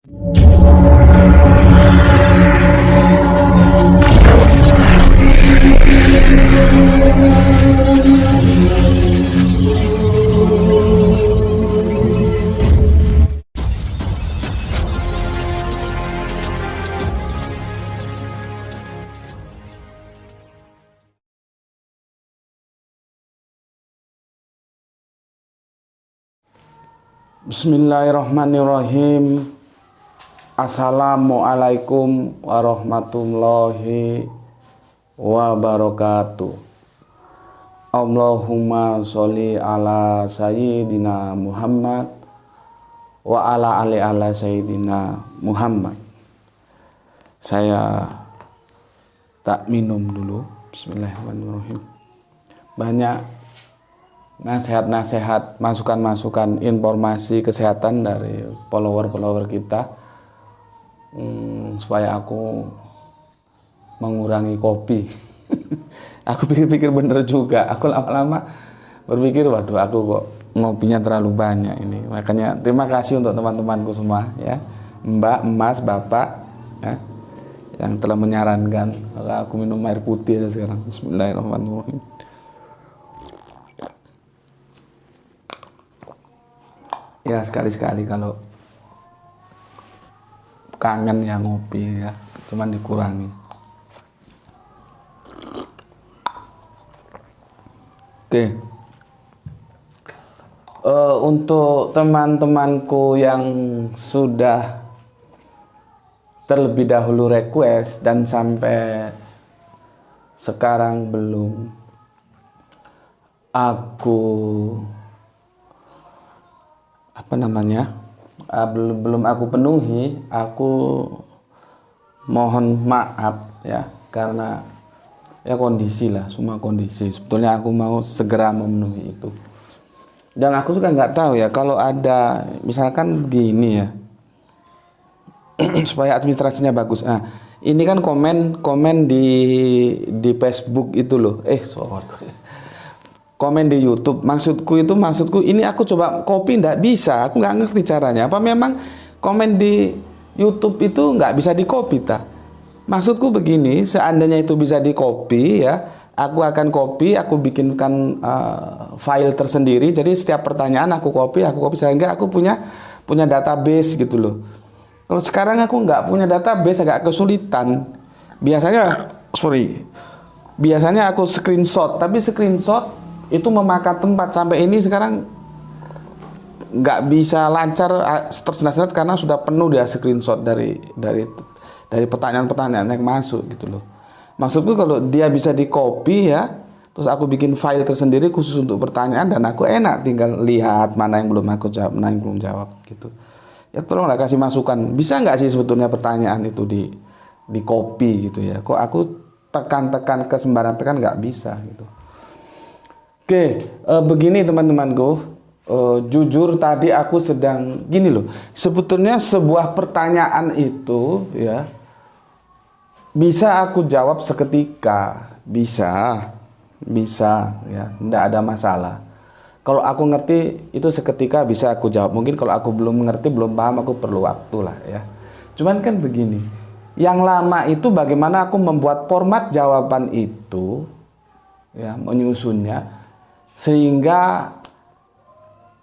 Bismillahirrahmanirrahim. Assalamualaikum warahmatullahi wabarakatuh. Allahumma sholli ala sayyidina Muhammad wa ala sayyidina Muhammad. Saya tak minum dulu. Bismillahirrahmanirrahim. Banyak nasihat-nasihat, masukan-masukan, informasi kesehatan dari follower-follower kita, supaya aku mengurangi kopi. Aku pikir-pikir bener juga. Aku lama-lama berpikir, waduh, aku kok ngopinya terlalu banyak ini. Makanya terima kasih untuk teman-temanku semua, ya, Mbak, Mas, Bapak, ya, yang telah menyarankan kalau aku minum air putih aja sekarang. Bismillahirrahmanirrahim. Ya, sekali-sekali kalau kangen ya ngopi, ya, cuman dikurangi. Oke. Untuk teman-temanku yang sudah terlebih dahulu request dan sampai sekarang belum aku belum aku penuhi, aku mohon maaf, ya, karena ya kondisi lah, semua kondisi. Sebetulnya aku mau segera memenuhi itu, dan aku juga nggak tahu ya kalau ada misalkan begini ya. Supaya administrasinya bagus. Nah, ini kan komen di Facebook itu loh. Komen di YouTube. Maksudku ini aku coba copy, nggak bisa. Aku nggak ngerti caranya. Apa memang komen di YouTube itu nggak bisa di copy ta? Maksudku begini, seandainya itu bisa di copy, ya, aku akan copy, aku bikinkan file tersendiri. Jadi setiap pertanyaan aku copy sehingga aku punya database gitu loh. Kalau sekarang aku nggak punya database, agak kesulitan. Biasanya aku screenshot, tapi screenshot itu memakan tempat. Sampai ini sekarang nggak bisa lancar tersendat karena sudah penuh dia screenshot dari pertanyaan-pertanyaan yang masuk gitu loh. Maksudku kalau dia bisa di copy, ya, terus aku bikin file tersendiri khusus untuk pertanyaan, dan aku enak tinggal lihat mana yang belum aku jawab, mana yang belum jawab gitu. Ya, tolonglah kasih masukan. Bisa nggak sih sebetulnya pertanyaan itu di copy gitu ya? Kok aku tekan ke sembarang tekan, nggak bisa gitu. Oke, begini teman-temanku, jujur tadi aku sedang gini loh. Sebetulnya sebuah pertanyaan itu, ya, bisa aku jawab seketika, bisa, ya, tidak ada masalah. Kalau aku ngerti itu seketika bisa aku jawab. Mungkin kalau aku belum ngerti, belum paham, aku perlu waktu lah, ya. Cuman kan begini, yang lama itu bagaimana aku membuat format jawaban itu, ya, menyusunnya sehingga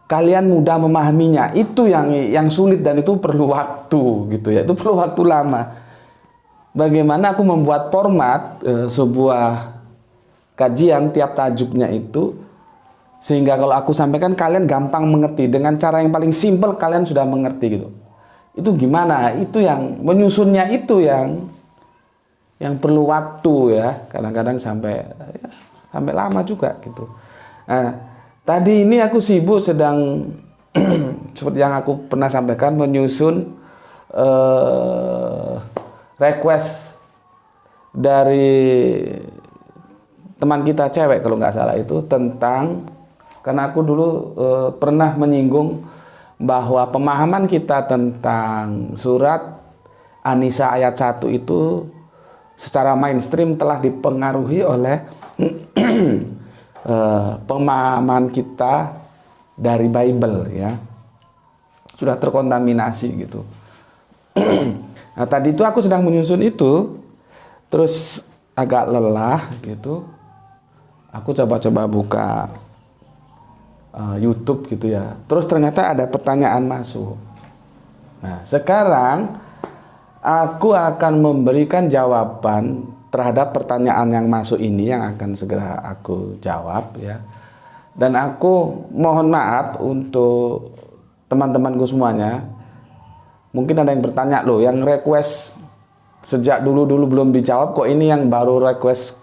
kalian mudah memahaminya. Itu yang sulit dan itu perlu waktu gitu ya. Itu perlu waktu lama. Bagaimana aku membuat format sebuah kajian tiap tajuknya itu sehingga kalau aku sampaikan kalian gampang mengerti dengan cara yang paling simpel, kalian sudah mengerti gitu. Itu gimana? Itu yang menyusunnya itu yang perlu waktu, ya. Kadang-kadang sampai lama juga gitu. Nah, tadi ini aku sibuk sedang seperti yang aku pernah sampaikan menyusun request dari teman kita cewek kalau nggak salah itu tentang, karena aku dulu pernah menyinggung bahwa pemahaman kita tentang surat An-Nisa ayat 1 itu secara mainstream telah dipengaruhi oleh pemahaman kita dari Bible, ya, sudah terkontaminasi gitu. Nah, tadi itu aku sedang menyusun itu, terus agak lelah gitu. Aku coba-coba buka YouTube gitu ya. Terus ternyata ada pertanyaan masuk. Nah, sekarang aku akan memberikan jawaban terhadap pertanyaan yang masuk ini yang akan segera aku jawab ya. Dan aku mohon maaf untuk teman-temanku semuanya. Mungkin ada yang bertanya, loh yang request sejak dulu-dulu belum dijawab, kok ini yang baru request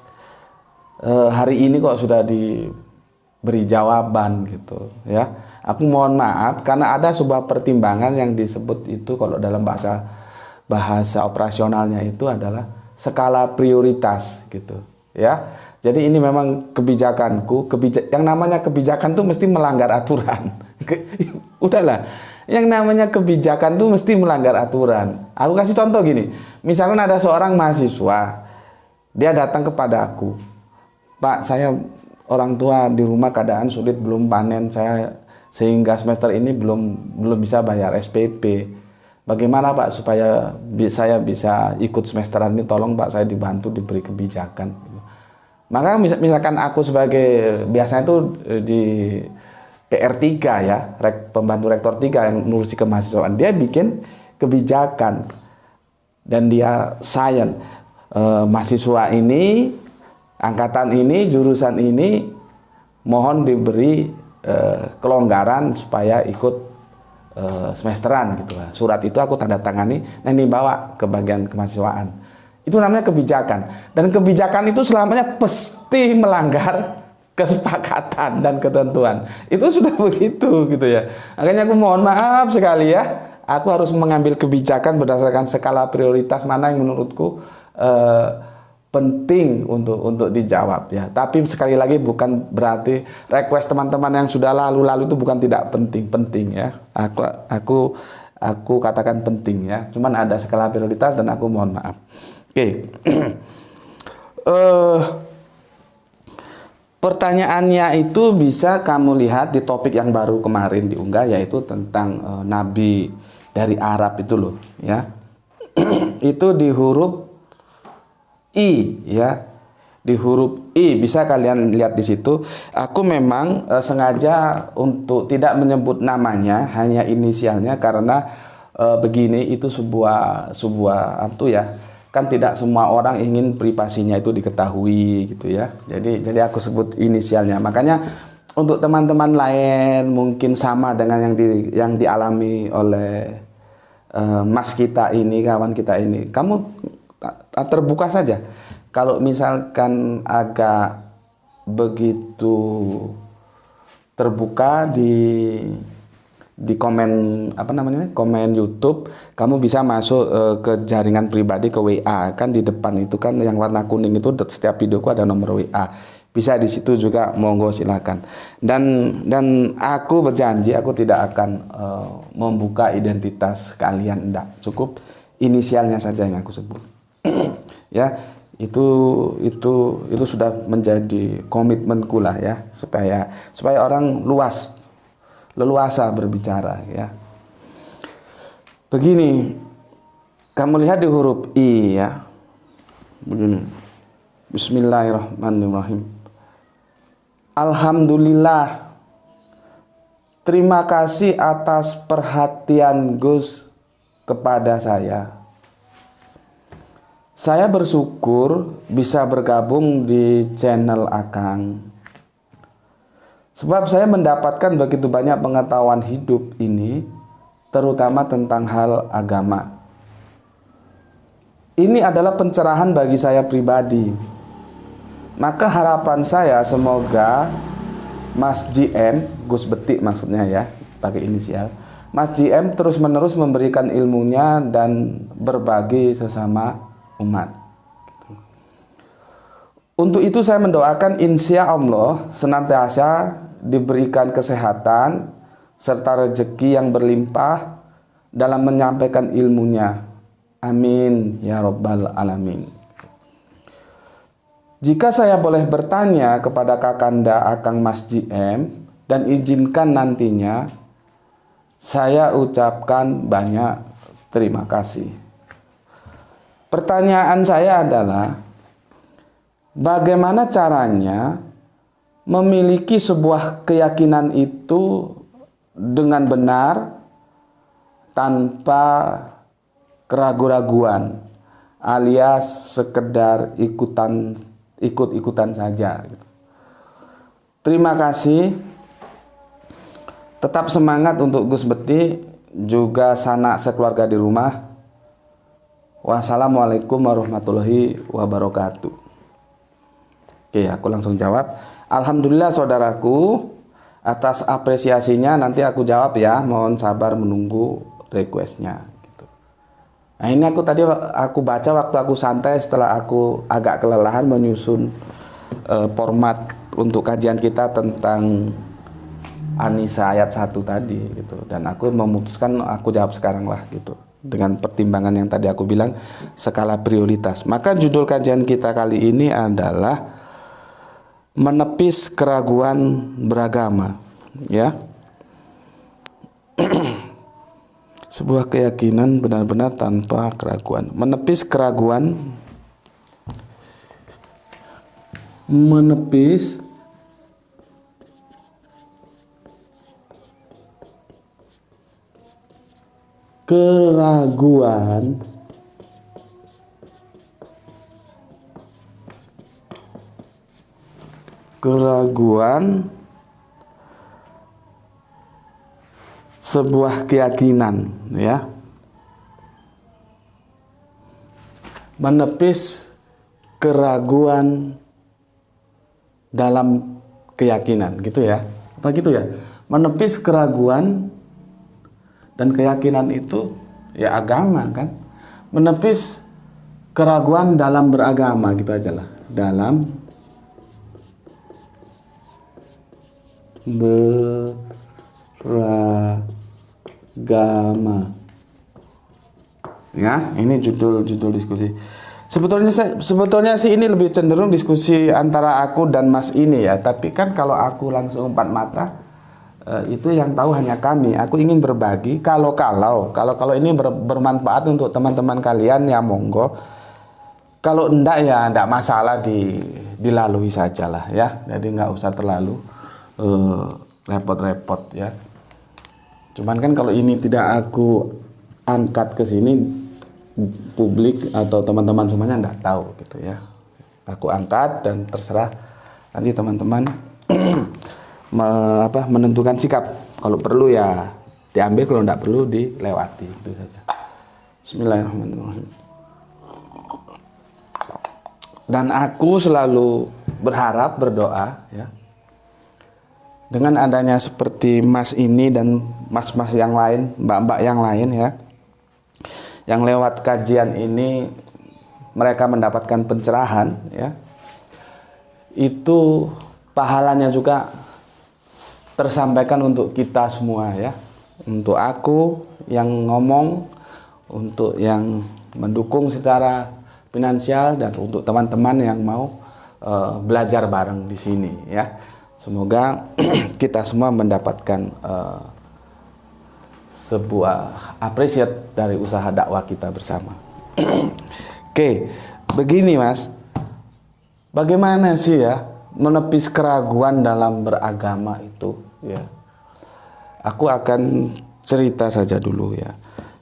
hari ini kok sudah diberi jawaban gitu ya. Aku mohon maaf karena ada sebuah pertimbangan yang disebut itu kalau dalam bahasa operasionalnya itu adalah skala prioritas gitu ya. Jadi ini memang kebijakanku, yang namanya kebijakan tuh mesti melanggar aturan. Udahlah, yang namanya kebijakan tuh mesti melanggar aturan. Aku kasih contoh gini, misalnya ada seorang mahasiswa, dia datang kepada aku, Pak, saya orang tua di rumah keadaan sulit, belum panen, sehingga semester ini belum bisa bayar SPP. Bagaimana Pak supaya saya bisa ikut semesteran ini? Tolong Pak, saya dibantu diberi kebijakan. Maka misalkan aku sebagai biasanya itu di PR3 ya, pembantu rektor 3 yang ngurusi kemahasiswaan, dia bikin kebijakan dan dia sign mahasiswa ini, angkatan ini, jurusan ini mohon diberi kelonggaran supaya ikut semesteran gitu lah. Surat itu aku tanda tangani dan dibawa ke bagian kemahasiswaan. Itu namanya kebijakan. Dan kebijakan itu selamanya pasti melanggar kesepakatan dan ketentuan. Itu sudah begitu gitu ya. Makanya aku mohon maaf sekali ya. Aku harus mengambil kebijakan berdasarkan skala prioritas mana yang menurutku penting untuk dijawab ya. Tapi sekali lagi bukan berarti request teman-teman yang sudah lalu itu bukan tidak penting ya. Aku katakan penting ya. Cuman ada skala prioritas dan aku mohon maaf. Oke. Pertanyaannya itu bisa kamu lihat di topik yang baru kemarin diunggah, yaitu tentang nabi dari Arab itu loh ya. Itu di huruf I ya. Di huruf I bisa kalian lihat di situ. Aku memang sengaja untuk tidak menyebut namanya, hanya inisialnya karena begini, itu sebuah ya. Kan tidak semua orang ingin privasinya itu diketahui gitu ya. Jadi aku sebut inisialnya. Makanya untuk teman-teman lain mungkin sama dengan yang dialami oleh mas kita ini, kawan kita ini. Kamu terbuka saja. Kalau misalkan agak begitu terbuka di komen komen YouTube, kamu bisa masuk ke jaringan pribadi, ke WA kan di depan itu kan yang warna kuning itu setiap videoku ada nomor WA, bisa di situ juga, monggo silakan. Dan aku berjanji aku tidak akan membuka identitas kalian, enggak, cukup inisialnya saja yang aku sebut. Ya, itu sudah menjadi komitmenku lah ya, supaya orang leluasa berbicara ya. Begini, kamu lihat di huruf I ya. Begini. Bismillahirrahmanirrahim. Alhamdulillah. Terima kasih atas perhatian Gus kepada saya. Saya bersyukur bisa bergabung di channel Akang. Sebab saya mendapatkan begitu banyak pengetahuan hidup ini, terutama tentang hal agama. Ini adalah pencerahan bagi saya pribadi. Maka harapan saya semoga Mas GM, Gus Betik maksudnya ya, pakai inisial, Mas GM terus-menerus memberikan ilmunya dan berbagi sesama umat. Untuk itu saya mendoakan insya Allah senantiasa diberikan kesehatan serta rezeki yang berlimpah dalam menyampaikan ilmunya. Amin ya Rabbal Alamin. Jika saya boleh bertanya kepada Kakanda Akang Mas GM dan izinkan nantinya, saya ucapkan banyak Terima kasih. Pertanyaan saya adalah, bagaimana caranya memiliki sebuah keyakinan itu dengan benar tanpa keraguan-raguan alias sekedar ikut-ikutan saja gitu. Terima kasih. Tetap semangat untuk Gus Beti, juga sanak sekeluarga di rumah. Wassalamualaikum warahmatullahi wabarakatuh. Oke, aku langsung jawab. Alhamdulillah saudaraku, atas apresiasinya nanti aku jawab ya. Mohon sabar menunggu requestnya. Gitu. Nah ini aku baca waktu aku santai setelah aku agak kelelahan menyusun format untuk kajian kita tentang An-Nisa ayat 1 tadi gitu. Dan aku memutuskan aku jawab sekarang lah gitu. Dengan pertimbangan yang tadi aku bilang, skala prioritas. Maka judul kajian kita kali ini adalah menepis keraguan beragama, ya. Sebuah keyakinan benar-benar tanpa keraguan. Menepis keraguan, menepis keraguan sebuah keyakinan, ya. Menepis keraguan dalam keyakinan, gitu ya. Apa gitu ya? Menepis keraguan dan keyakinan itu ya agama kan. Menepis keraguan dalam beragama, gitu aja lah. Dalam beragama. Ya, ini judul diskusi. Sebetulnya sih ini lebih cenderung diskusi antara aku dan Mas ini ya. Tapi kan kalau aku langsung empat mata, itu yang tahu hanya kami. Aku ingin berbagi. Kalau ini bermanfaat untuk teman-teman kalian ya monggo. Kalau enggak ya enggak masalah, dilalui sajalah ya. Jadi enggak usah terlalu repot-repot ya. Cuman kan kalau ini tidak aku angkat ke sini, publik atau teman-teman semuanya enggak tahu gitu ya. Aku angkat dan terserah nanti teman-teman menentukan sikap. Kalau perlu ya diambil, kalau enggak perlu dilewati, itu saja. Bismillahirrahmanirrahim. Dan aku selalu berdoa ya, dengan adanya seperti Mas ini dan Mas-mas yang lain, Mbak-mbak yang lain ya, yang lewat kajian ini mereka mendapatkan pencerahan ya, itu pahalanya juga tersampaikan untuk kita semua ya. Untuk aku yang ngomong, untuk yang mendukung secara finansial, dan untuk teman-teman yang mau belajar bareng di sini ya. Semoga kita semua mendapatkan sebuah appreciate dari usaha dakwah kita bersama. Oke, begini Mas. Bagaimana sih ya menepis keraguan dalam beragama itu ya? Aku akan cerita saja dulu ya.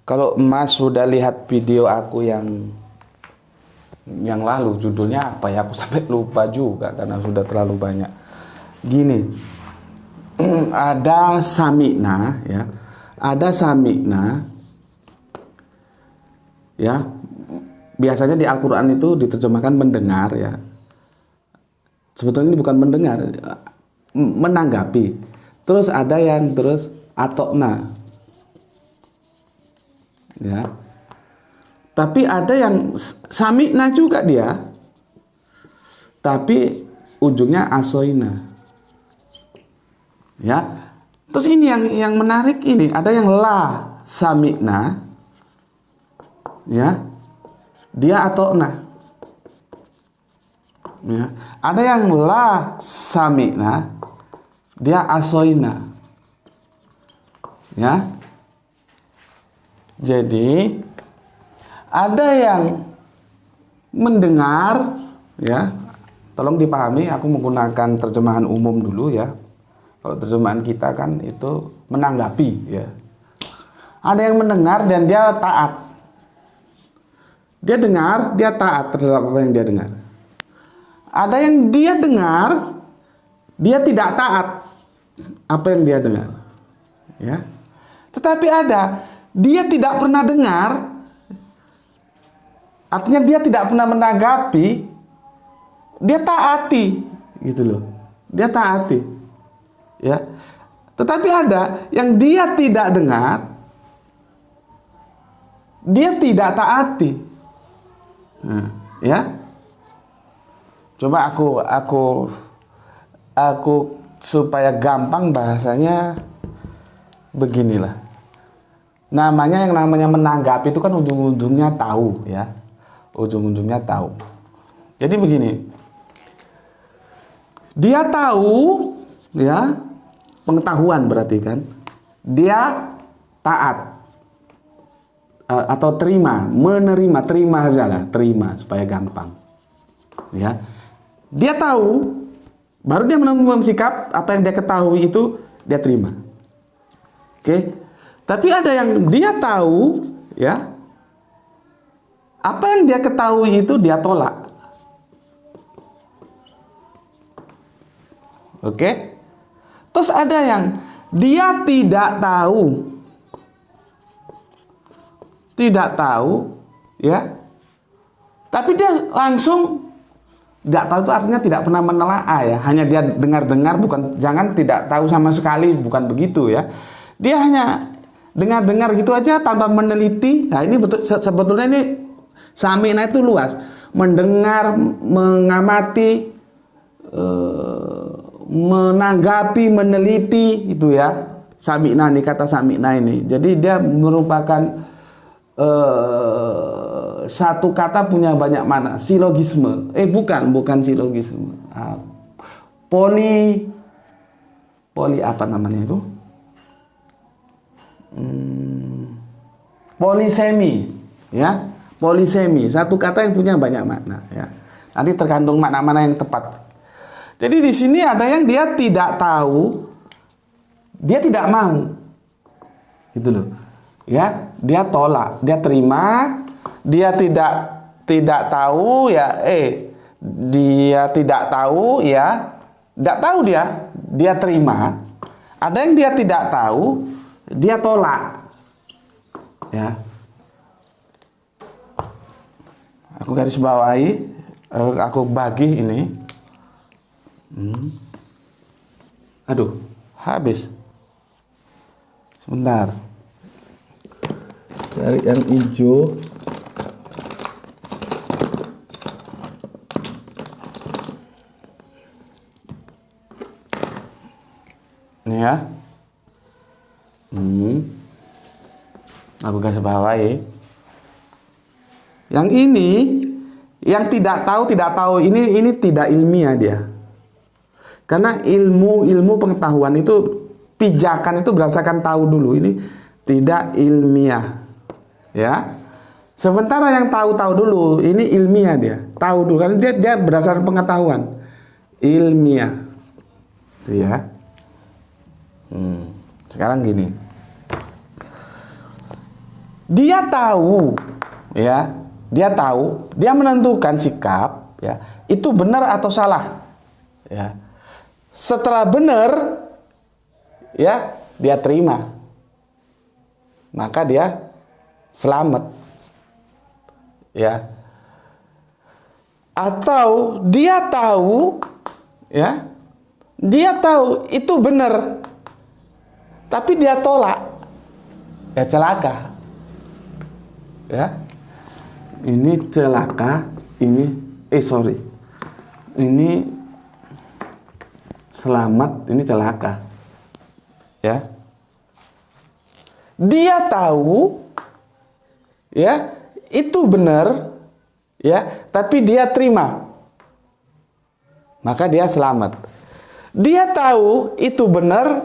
Kalau Mas sudah lihat video aku yang lalu, judulnya apa ya? Aku sampai lupa juga karena sudah terlalu banyak. Gini, ada samikna ya, ada samikna ya. Biasanya di Al-Quran itu diterjemahkan mendengar ya. Sebetulnya ini bukan mendengar, menanggapi. Terus ada yang terus atokna ya. Tapi ada yang samikna juga dia, tapi ujungnya asoina ya. Terus ini yang menarik, ini ada yang la samikna ya, dia atokna ya. Ada yang la samikna, dia asoina ya. Jadi ada yang mendengar, ya, tolong dipahami, aku menggunakan terjemahan umum dulu ya. Kalau terjemahan kita kan itu menanggapi, ya. Ada yang mendengar dan dia taat. Dia dengar, dia taat terhadap apa yang dia dengar. Ada yang dia dengar, dia tidak taat apa yang dia dengar, ya. Tetapi ada, dia tidak pernah dengar, artinya dia tidak pernah menanggapi, dia taati, gitu loh. Dia taati, ya. Tetapi ada yang dia tidak dengar, dia tidak taati. Nah, ya. Coba aku supaya gampang bahasanya beginilah. Yang namanya menanggapi itu kan ujung-ujungnya tahu, ya. Ujung-ujungnya tahu. Jadi begini. Dia tahu, ya, pengetahuan berarti kan. Dia taat. Atau menerima, terima aja lah, terima supaya gampang. Ya. Dia tahu, baru dia menentukan sikap, apa yang dia ketahui itu dia terima. Oke. Tapi ada yang dia tahu, ya, apa yang dia ketahui itu dia tolak. Oke. Terus ada yang dia tidak tahu, ya, tapi dia langsung tidak tahu itu artinya tidak pernah menelaah, ya, hanya dia dengar-dengar, jangan tidak tahu sama sekali, bukan begitu, ya. Dia hanya dengar-dengar gitu aja tanpa meneliti. Nah, ini sebetulnya ini sami'na itu luas, mendengar, mengamati, menanggapi, meneliti, itu ya. Sami'na nih, kata sami'na ini. Jadi dia merupakan satu kata punya banyak makna. Silogisme. Bukan silogisme. Poli apa namanya itu? Polisemi, ya. Polisemi, satu kata yang punya banyak makna, ya. Nanti tergantung makna mana yang tepat. Jadi di sini ada yang dia tidak tahu, dia tidak mau. Gitu loh. Ya, dia tolak, dia terima, dia tidak tahu, ya, dia tidak tahu, ya, tidak tahu dia terima. Ada yang dia tidak tahu, dia tolak, ya. Aku garis bawahi, aku bagi ini. Aduh, habis. Sebentar. Cari yang hijau. Nih ya. Aku garis bawahi. Yang ini, yang tidak tahu ini tidak ilmiah dia. Karena ilmu pengetahuan itu, pijakan itu berdasarkan tahu dulu. Ini tidak ilmiah. Ya. Sementara yang tahu dulu, ini ilmiah dia. Tahu dulu, karena dia berdasarkan pengetahuan. Ilmiah. Itu ya. Sekarang gini. Dia tahu, ya. Dia tahu, dia menentukan sikap, ya. Itu benar atau salah. Ya. Setelah benar, ya, dia terima. Maka dia selamat. Ya. Atau dia tahu, ya. Dia tahu itu benar. Tapi dia tolak. Ya, celaka. Ya. Ini celaka, ini selamat, ini celaka. Ya. Dia tahu, ya, itu benar, ya, tapi dia terima. Maka dia selamat. Dia tahu itu benar,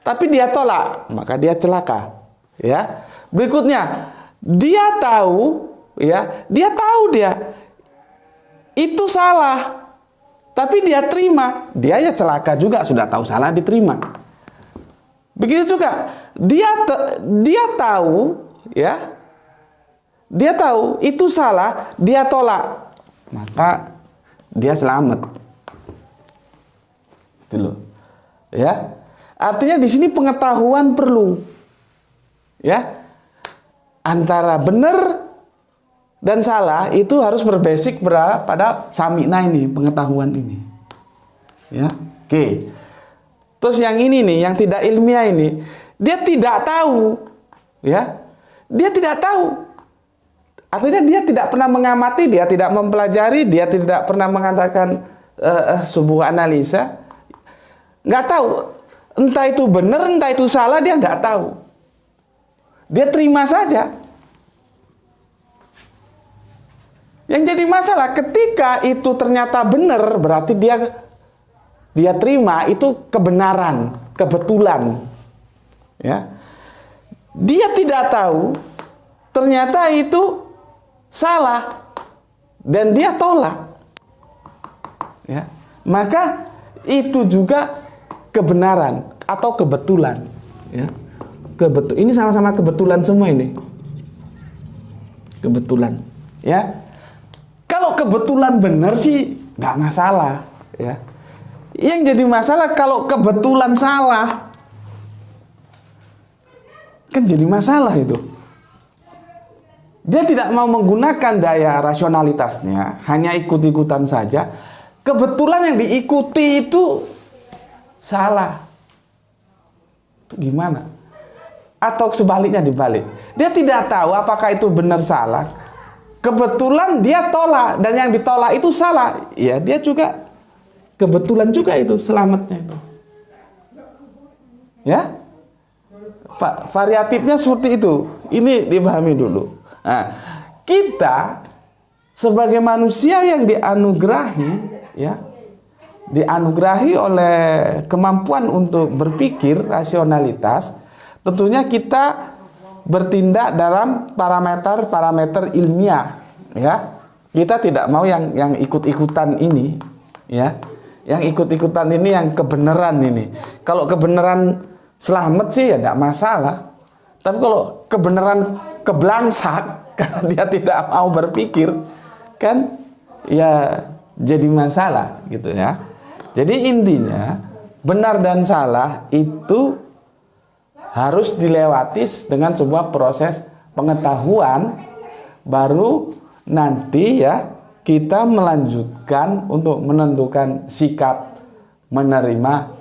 tapi dia tolak, maka dia celaka. Ya. Berikutnya, dia tahu dia itu salah, tapi dia terima, dia ya celaka juga, sudah tahu salah diterima. Begitu juga, dia tahu dia tahu itu salah, dia tolak, maka dia selamat. Itu loh. Ya. Artinya di sini pengetahuan perlu. Ya. Antara benar dan salah itu harus berbasic pada sami'na ini, pengetahuan ini. Ya. Oke. Terus yang ini nih, yang tidak ilmiah ini, dia tidak tahu. Ya. Dia tidak tahu. Artinya dia tidak pernah mengamati, dia tidak mempelajari, dia tidak pernah mengadakan sebuah analisa. Nggak tahu. Entah itu benar, entah itu salah, dia nggak tahu. Dia terima saja. Yang jadi masalah ketika itu ternyata benar, berarti dia terima itu kebenaran, kebetulan. Ya. Dia tidak tahu, ternyata itu salah dan dia tolak. Ya. Maka itu juga kebenaran atau kebetulan. Ya. Ini sama-sama kebetulan semua ini. Kebetulan. Ya. Kalau kebetulan benar sih nggak masalah. Ya. Yang jadi masalah kalau kebetulan salah. Kan jadi masalah itu. Dia tidak mau menggunakan daya rasionalitasnya, hanya ikut-ikutan saja. Kebetulan yang diikuti itu salah. Itu gimana? Atau sebaliknya dibalik. Dia tidak tahu apakah itu benar salah. Kebetulan dia tolak dan yang ditolak itu salah. Ya, dia juga kebetulan juga itu selamatnya itu. Ya? Variatifnya seperti itu. Ini dipahami dulu. Nah, kita sebagai manusia yang dianugerahi, ya, dianugerahi oleh kemampuan untuk berpikir rasionalitas, tentunya kita bertindak dalam parameter ilmiah, ya. Kita tidak mau yang ikut-ikutan ini, ya. Yang ikut-ikutan ini yang kebenaran ini. Kalau kebenaran selamat sih ya tidak masalah. Tapi kalau kebenaran keblangsak karena dia tidak mau berpikir, kan ya jadi masalah gitu ya. Jadi intinya benar dan salah itu harus dilewati dengan sebuah proses pengetahuan, baru nanti ya kita melanjutkan untuk menentukan sikap menerima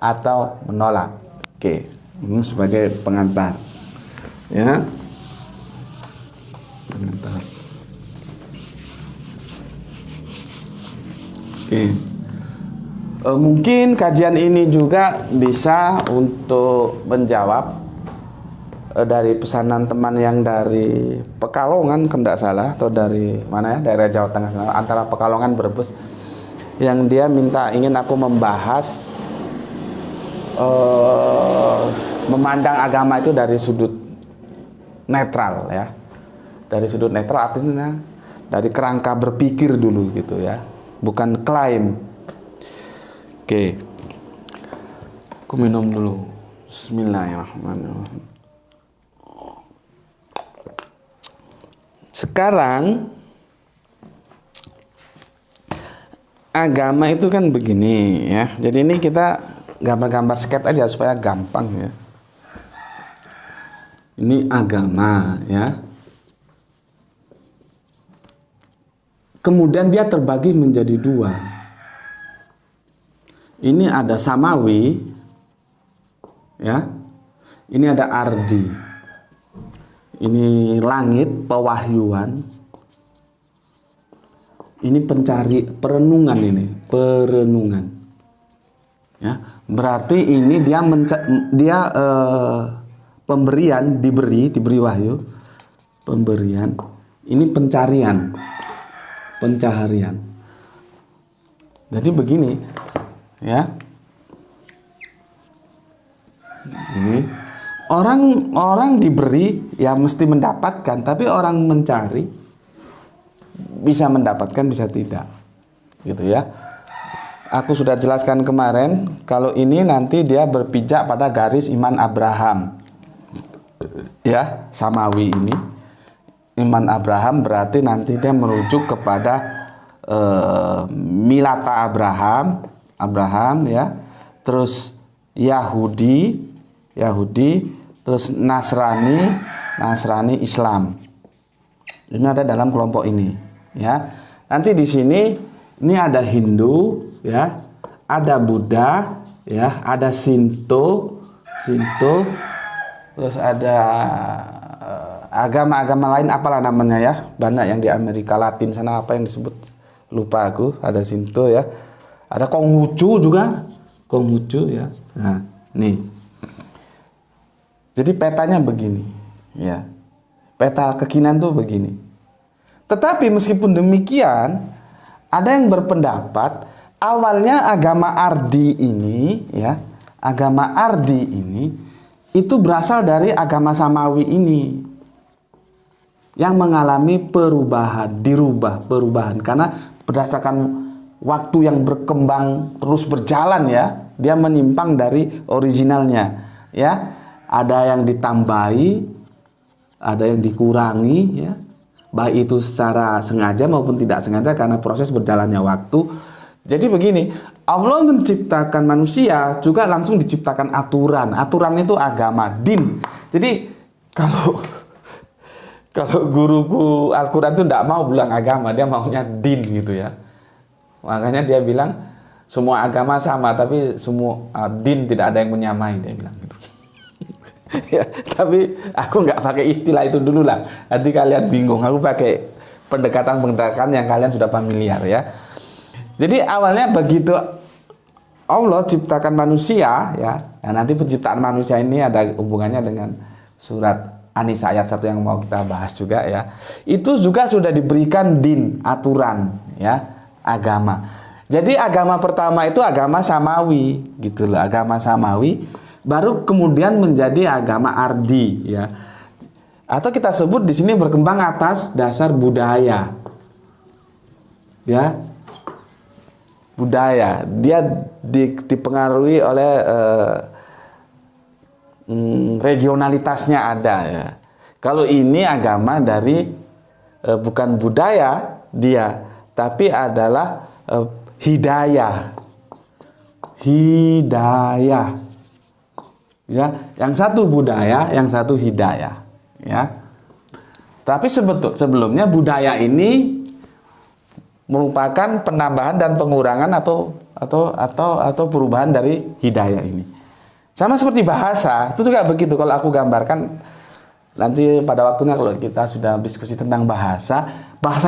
atau menolak. Oke, ini sebagai pengantar ya. Pengantar. Oke. Mungkin kajian ini juga bisa untuk menjawab dari pesanan teman yang dari Pekalongan, kalau tidak salah, atau dari mana ya, daerah Jawa Tengah, antara Pekalongan Brebes, yang dia ingin aku membahas memandang agama itu dari sudut netral ya, dari sudut netral artinya dari kerangka berpikir dulu gitu ya, bukan klaim. Oke, aku minum dulu. Bismillahirrahmanirrahim. Sekarang agama itu kan begini ya. Jadi ini kita gambar-gambar sketch aja supaya gampang ya. Ini agama ya. Kemudian dia terbagi menjadi dua. Ini ada samawi, ya. Ini ada ardi. Ini langit, pewahyuan. Ini perenungan ini, perenungan. Ya, berarti ini dia pemberian, diberi wahyu, pemberian. Ini pencaharian. Jadi begini. Ya, ini Orang diberi ya mesti mendapatkan, tapi orang mencari bisa mendapatkan bisa tidak, gitu ya. Aku sudah jelaskan kemarin kalau ini nanti dia berpijak pada garis iman Abraham, ya, samawi ini. Iman Abraham berarti nanti dia merujuk kepada milata Abraham ya, terus Yahudi, terus Nasrani Islam. Ini ada dalam kelompok ini, ya. Nanti di sini ini ada Hindu, ya, ada Buddha, ya, ada Shinto, terus ada agama-agama lain apalah namanya ya, banyak yang di Amerika Latin sana apa yang disebut lupa aku. Ada Shinto ya, ada Konghucu juga, ya. Nah, nih. Jadi petanya begini, ya. Peta kekinian tuh begini. Tetapi meskipun demikian, ada yang berpendapat awalnya agama Ardi ini, ya, itu berasal dari agama Samawi ini yang mengalami perubahan karena berdasarkan waktu yang berkembang terus berjalan, ya, dia menyimpang dari originalnya, ya. Ada yang ditambahi, ada yang dikurangi, ya, baik itu secara sengaja maupun tidak sengaja karena proses berjalannya waktu. Jadi begini, Allah menciptakan manusia juga langsung diciptakan aturan itu agama, din. Jadi kalau guruku Al-Quran itu tidak mau bilang agama, dia maunya din gitu ya. Makanya dia bilang semua agama sama, tapi semua din tidak ada yang menyamai, dia bilang gitu. Ya, tapi aku nggak pakai istilah itu dulu lah, nanti kalian bingung. Aku pakai pendekatan yang kalian sudah familiar, ya. Jadi awalnya begitu Allah ciptakan manusia, ya. Nah, nanti penciptaan manusia ini ada hubungannya dengan surat An-Nisa ayat 1 yang mau kita bahas juga, ya. Itu juga sudah diberikan din, aturan, ya, agama. Jadi agama pertama itu agama Samawi, gitu loh, agama Samawi. Baru kemudian menjadi agama Ardi, ya. Atau kita sebut di sini berkembang atas dasar budaya. Ya. Budaya. Dia dipengaruhi oleh regionalitasnya ada, ya. Kalau ini agama dari bukan budaya dia, tapi adalah hidayah. Ya, yang satu budaya, yang satu hidayah, ya. Tapi sebelumnya budaya ini merupakan penambahan dan pengurangan atau perubahan dari hidayah ini. Sama seperti bahasa, itu juga begitu. Kalau aku gambarkan nanti pada waktunya kalau kita sudah diskusi tentang bahasa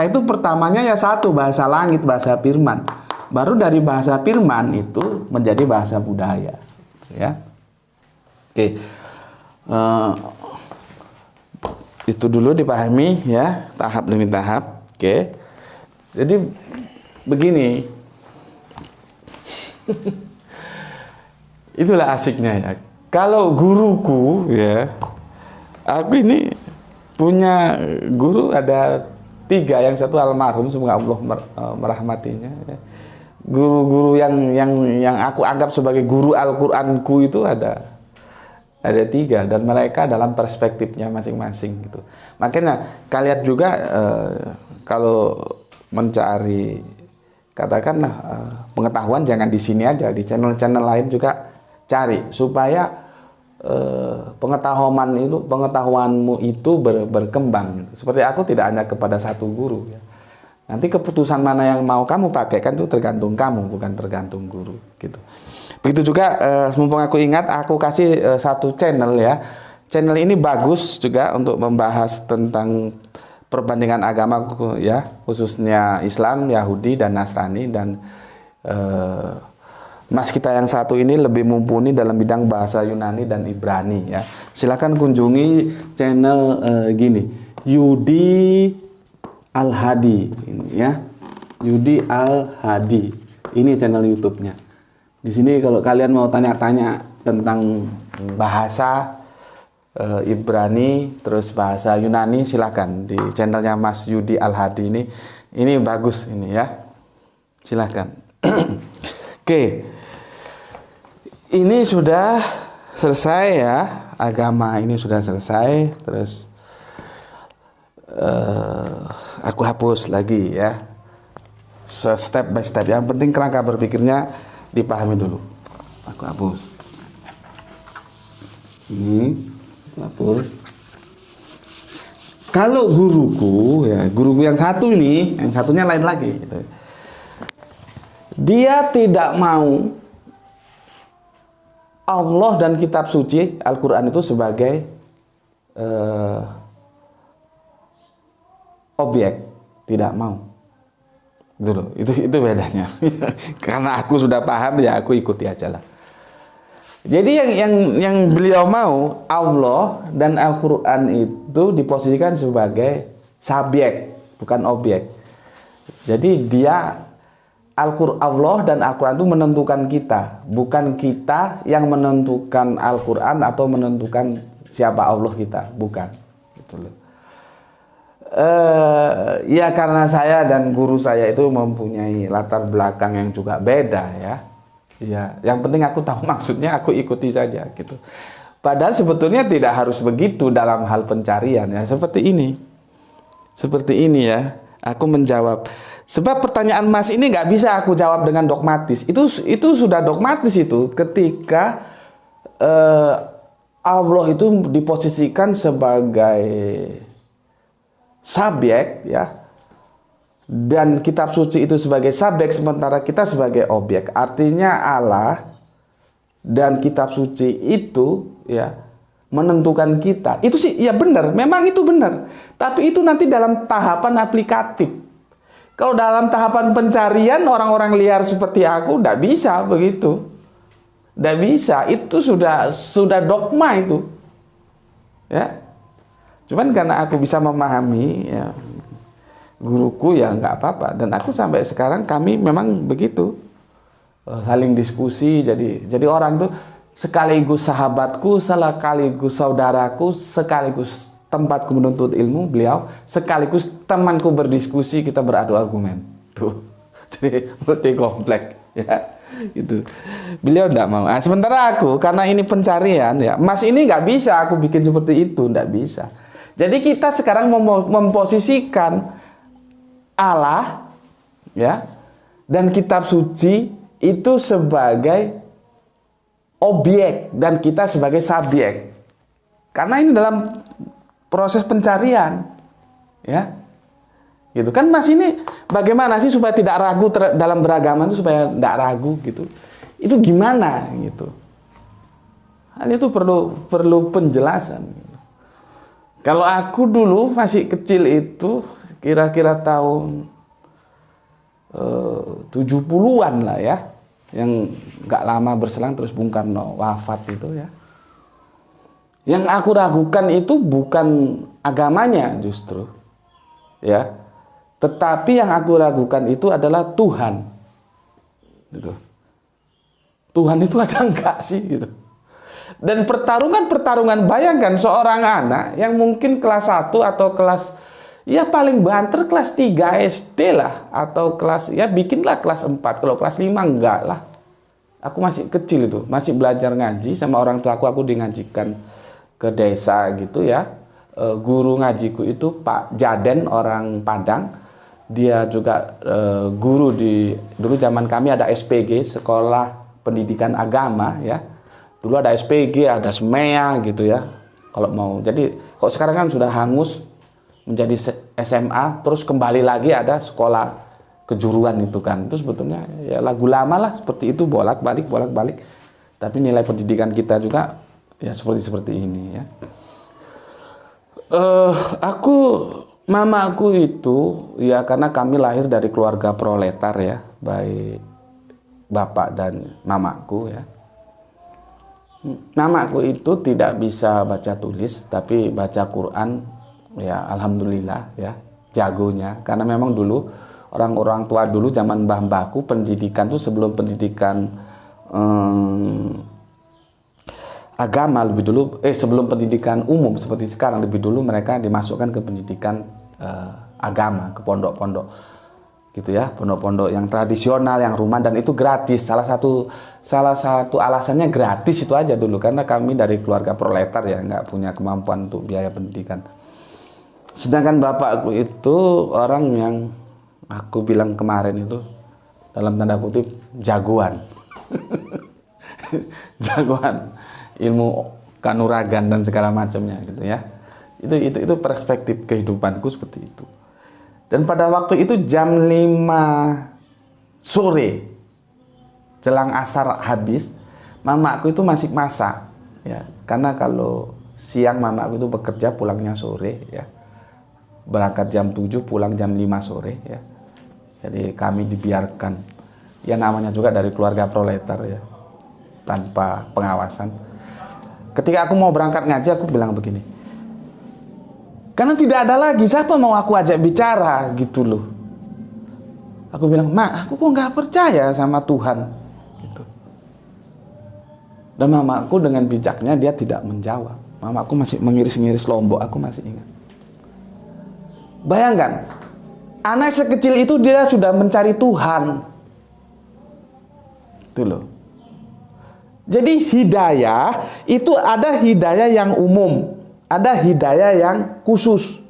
itu pertamanya ya satu, bahasa langit, bahasa firman. Baru dari bahasa firman itu menjadi bahasa budaya, ya. Oke, itu dulu dipahami, ya, tahap demi tahap. Oke, jadi begini, itulah asiknya, ya. Kalau guruku, ya, aku ini punya guru ada 3, yang satu almarhum, semoga Allah merahmatinya, ya. Guru-guru yang aku anggap sebagai guru Al-Qur'anku itu ada 3 dan mereka dalam perspektifnya masing-masing gitu. Makanya kalian juga kalau mencari katakanlah pengetahuan jangan di sini aja, di channel-channel lain juga cari supaya pengetahuanmu itu berkembang gitu. Seperti aku tidak hanya kepada satu guru, ya. Nanti keputusan mana yang mau kamu pakai kan itu tergantung kamu, bukan tergantung guru gitu. Begitu juga mumpung aku ingat, aku kasih satu channel, ya. Channel ini bagus juga untuk membahas tentang perbandingan agama, ya, khususnya Islam, Yahudi dan Nasrani, dan mas kita yang satu ini lebih mumpuni dalam bidang bahasa Yunani dan Ibrani, ya. Silakan kunjungi channel gini, Yudi Al-Hadi, ya. Yudi Al-Hadi. Ini channel YouTube-nya. Di sini kalau kalian mau tanya-tanya tentang bahasa, Ibrani, terus bahasa Yunani, silakan di channelnya Mas Yudi Al-Hadi ini bagus ini ya, silakan. Oke, ini sudah selesai ya, agama ini sudah selesai. Terus aku hapus lagi ya, step by step. Yang penting kerangka berpikirnya dipahami dulu. Aku hapus ini, hapus. Kalau guruku ya, guruku yang satu ini, yang satunya lain lagi gitu. Dia tidak mau Allah dan kitab suci Al-Quran itu sebagai objek, tidak mau. Dulu, itu bedanya. Karena aku sudah paham ya, aku ikuti aja lah. Jadi yang beliau mau, Allah dan Al-Quran itu diposisikan sebagai subjek, bukan objek. Jadi dia Allah dan Al-Quran itu menentukan kita, bukan kita yang menentukan Al-Quran atau menentukan siapa Allah kita, bukan. Gitu loh. Ya karena saya dan guru saya itu mempunyai latar belakang yang juga beda ya. Ya, yang penting aku tahu maksudnya, aku ikuti saja gitu. Padahal sebetulnya tidak harus begitu dalam hal pencarian ya, seperti ini. Seperti ini ya, aku menjawab. Sebab pertanyaan Mas ini nggak bisa aku jawab dengan dogmatis. Itu sudah dogmatis itu ketika Allah itu diposisikan sebagai subjek ya, dan kitab suci itu sebagai subjek, sementara kita sebagai objek. Artinya Allah dan kitab suci itu ya menentukan kita. Itu sih ya benar, memang itu benar. Tapi itu nanti dalam tahapan aplikatif. Kalau dalam tahapan pencarian orang-orang liar seperti aku tidak bisa begitu. Tidak bisa, itu sudah dogma itu. Ya. Cuman karena aku bisa memahami ya, guruku ya nggak apa-apa, dan aku sampai sekarang kami memang begitu saling diskusi, jadi orang tuh sekaligus sahabatku, sekaligus saudaraku, sekaligus tempatku menuntut ilmu beliau, sekaligus temanku berdiskusi, kita beradu argumen tuh. Jadi multi komplek ya gitu. Beliau tidak mau. Nah, sementara aku karena ini pencarian ya, Mas ini nggak bisa aku bikin seperti itu, nggak bisa. Jadi kita sekarang memposisikan Allah ya dan kitab suci itu sebagai objek dan kita sebagai subjek. Karena ini dalam proses pencarian ya. Gitu kan Mas, ini bagaimana sih supaya tidak ragu dalam beragama itu, supaya tidak ragu gitu. Itu gimana gitu. Hal itu perlu penjelasan. Kalau aku dulu masih kecil itu kira-kira tahun 70-an lah ya, yang nggak lama berselang terus Bung Karno wafat itu ya. Yang aku ragukan itu bukan agamanya justru ya, tetapi yang aku ragukan itu adalah Tuhan gitu. Tuhan itu ada enggak sih gitu. Dan pertarungan bayangkan seorang anak yang mungkin kelas 1 atau kelas ya paling banter kelas 3 SD lah, atau kelas ya bikinlah kelas 4, kalau kelas 5 enggak lah. Aku masih kecil itu, masih belajar ngaji sama orang tua aku ngajikan ke desa gitu ya. Guru ngajiku itu Pak Jaden, orang Padang. Dia juga guru dulu zaman kami ada SPG, Sekolah Pendidikan Agama ya. Dulu ada SPG, ada SMEA gitu ya. Kalau mau, jadi kok sekarang kan sudah hangus menjadi SMA, terus kembali lagi ada sekolah kejuruan itu kan. Itu sebetulnya ya lagu lama lah, seperti itu, bolak-balik. Tapi nilai pendidikan kita juga ya seperti ini ya. Mamaku itu ya karena kami lahir dari keluarga proletar ya, baik bapak dan mamaku ya. Mamaku itu tidak bisa baca tulis, tapi baca Quran ya alhamdulillah ya, jagonya. Karena memang dulu orang-orang tua dulu zaman mbah-mbahku pendidikan tuh sebelum pendidikan agama lebih dulu, sebelum pendidikan umum seperti sekarang, lebih dulu mereka dimasukkan ke pendidikan agama, ke pondok-pondok gitu ya, pondok-pondok yang tradisional, yang rumah, dan itu gratis. Salah satu alasannya gratis itu aja dulu, karena kami dari keluarga proletar ya, nggak punya kemampuan untuk biaya pendidikan. Sedangkan bapakku itu orang yang aku bilang kemarin itu dalam tanda kutip jagoan. Jagoan ilmu kanuragan dan segala macamnya gitu ya. Itu perspektif kehidupanku seperti itu. Dan pada waktu itu jam 5 sore jelang asar habis, mamaku itu masih masak ya. Karena kalau siang mamaku itu bekerja, pulangnya sore ya. Berangkat jam 7, pulang jam 5 sore ya. Jadi kami dibiarkan, ya namanya juga dari keluarga proletar ya, tanpa pengawasan. Ketika aku mau berangkat ngaji, aku bilang begini, karena tidak ada lagi siapa mau aku ajak bicara gitu loh. Aku bilang, "Mak, aku kok nggak percaya sama Tuhan." Gitu. Dan mamaku dengan bijaknya dia tidak menjawab. Mamaku masih mengiris-ngiris lombok, aku masih ingat. Bayangkan, anak sekecil itu dia sudah mencari Tuhan. Itu loh. Jadi hidayah itu ada hidayah yang umum, ada hidayah yang khusus.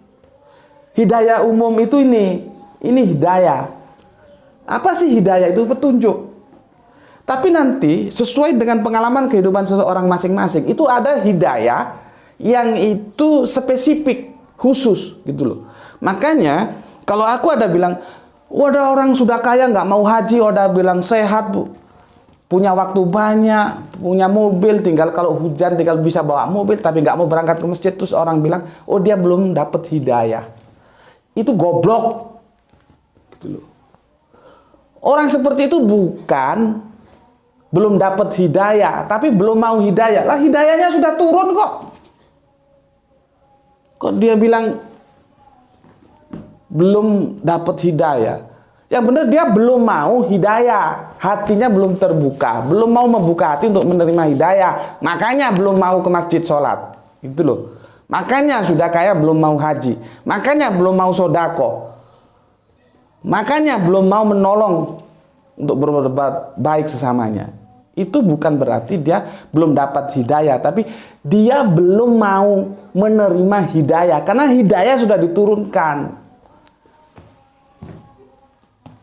Hidayah umum itu ini hidayah. Apa sih hidayah? Itu petunjuk. Tapi nanti sesuai dengan pengalaman kehidupan seseorang masing-masing, itu ada hidayah yang itu spesifik, khusus gitu loh. Makanya kalau aku ada bilang, wadah orang sudah kaya nggak mau haji, udah bilang sehat bu, punya waktu banyak, punya mobil, tinggal kalau hujan tinggal bisa bawa mobil, tapi nggak mau berangkat ke masjid, terus orang bilang, oh dia belum dapat hidayah. Itu goblok. Gitu loh. Orang seperti itu bukan belum dapat hidayah, tapi belum mau hidayah. Lah hidayahnya sudah turun kok. Kok dia bilang belum dapat hidayah? Yang benar dia belum mau hidayah, hatinya belum terbuka, belum mau membuka hati untuk menerima hidayah. Makanya belum mau ke masjid sholat, gitu loh. Makanya sudah kaya belum mau haji, makanya belum mau sodako, makanya belum mau menolong untuk berbuat baik sesamanya. Itu bukan berarti dia belum dapat hidayah, tapi dia belum mau menerima hidayah, karena hidayah sudah diturunkan.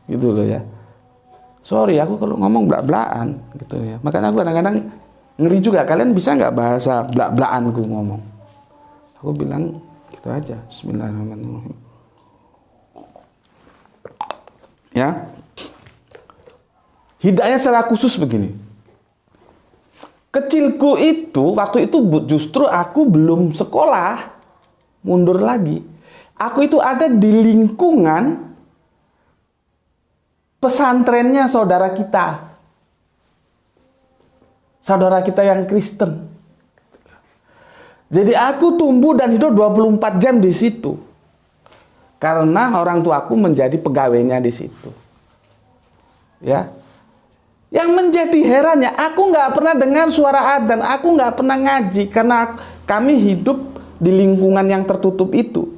Gitu loh ya. Sorry aku kalau ngomong blak-blakan gitu ya. Makanya aku kadang-kadang ngeri juga, kalian bisa nggak bahasa blak-blakanku ngomong. Aku bilang gitu aja. Bismillahirrahmanirrahim. Ya. Hidayah secara khusus begini. Kecilku itu waktu itu justru aku belum sekolah, mundur lagi. Aku itu ada di lingkungan pesantrennya saudara kita yang Kristen. Jadi aku tumbuh dan hidup 24 jam di situ. Karena orang tuaku menjadi pegawainya di situ. Ya. Yang menjadi herannya, aku nggak pernah dengar suara adzan, aku nggak pernah ngaji, karena kami hidup di lingkungan yang tertutup itu.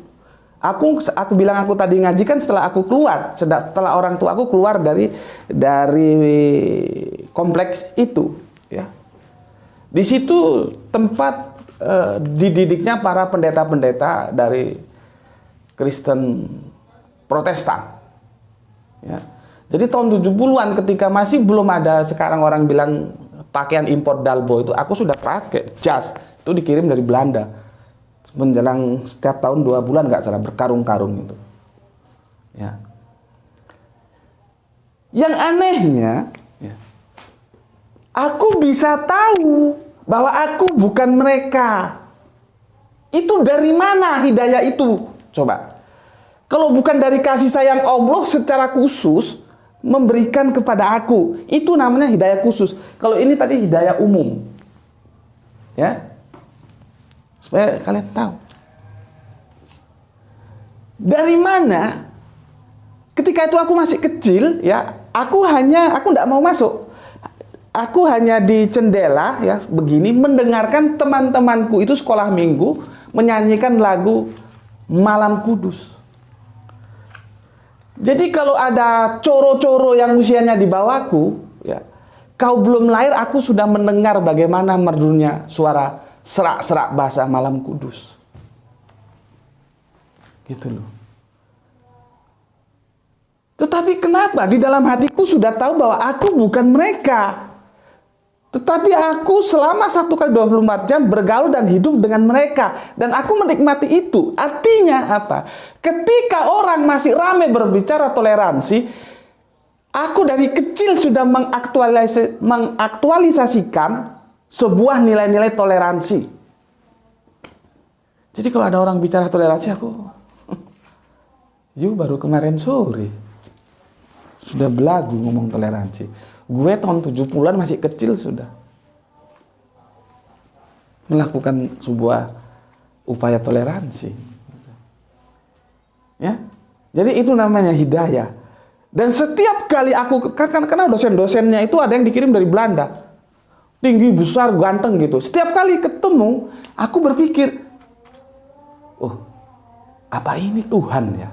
Aku bilang aku tadi ngaji kan setelah aku keluar, setelah orang tua aku keluar dari kompleks itu, ya. Di situ tempat dididiknya para pendeta-pendeta dari Kristen Protestan, ya. Jadi tahun 70-an ketika masih belum ada sekarang orang bilang pakaian impor Dalbo itu, aku sudah pakai jas itu dikirim dari Belanda. Menjelang setiap tahun 2 bulan nggak salah, berkarung-karung itu. Ya. Yang anehnya, ya, aku bisa tahu bahwa aku bukan mereka. Itu dari mana hidayah itu? Coba. Kalau bukan dari kasih sayang Allah secara khusus memberikan kepada aku, itu namanya hidayah khusus. Kalau ini tadi hidayah umum. Ya. Supaya kalian tahu. Dari mana? Ketika itu aku masih kecil, ya, aku nggak mau masuk. aku hanya di jendela ya begini mendengarkan teman-temanku itu sekolah minggu menyanyikan lagu Malam Kudus. Jadi kalau ada coro-coro yang usianya di bawahku, ya, kau belum lahir, aku sudah mendengar bagaimana merdunya suara serak-serak bahasa Malam Kudus. Gitu loh. Tetapi kenapa? Di dalam hatiku sudah tahu bahwa aku bukan mereka. Tetapi aku selama 1 kali 24 jam bergaul dan hidup dengan mereka. Dan aku menikmati itu. Artinya apa? Ketika orang masih ramai berbicara toleransi, aku dari kecil sudah mengaktualisasikan sebuah nilai-nilai toleransi. Jadi kalau ada orang bicara toleransi, aku baru kemarin sore sudah belagu ngomong toleransi. Gue tahun 70-an masih kecil sudah melakukan sebuah upaya toleransi. Ya, jadi itu namanya hidayah. Dan setiap kali aku, karena dosen-dosennya itu ada yang dikirim dari Belanda, tinggi, besar, ganteng gitu. Setiap kali ketemu, aku berpikir, oh, apa ini Tuhan ya?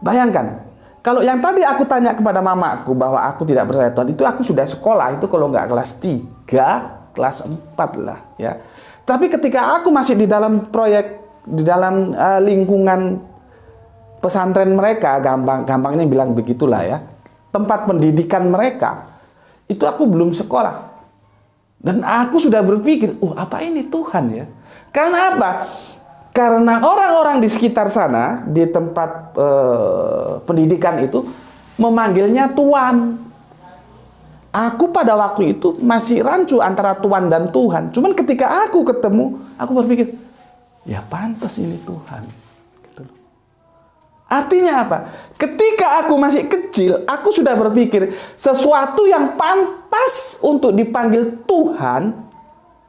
Bayangkan, kalau yang tadi aku tanya kepada mamaku bahwa aku tidak percaya Tuhan, itu aku sudah sekolah, itu kalau nggak kelas 3, kelas 4 lah ya. Tapi ketika aku masih di dalam proyek, di dalam lingkungan pesantren mereka, gampangnya bilang begitulah ya, tempat pendidikan mereka, itu aku belum sekolah. Dan aku sudah berpikir, apa ini Tuhan ya? Karena apa? Karena orang-orang di sekitar sana, di tempat pendidikan itu, memanggilnya Tuan. Aku pada waktu itu masih rancu antara Tuan dan Tuhan. Cuman ketika aku ketemu, aku berpikir, ya pantas ini Tuhan. Gitu. Artinya apa? Ketika aku masih kecil, aku sudah berpikir, sesuatu yang pantas untuk dipanggil Tuhan,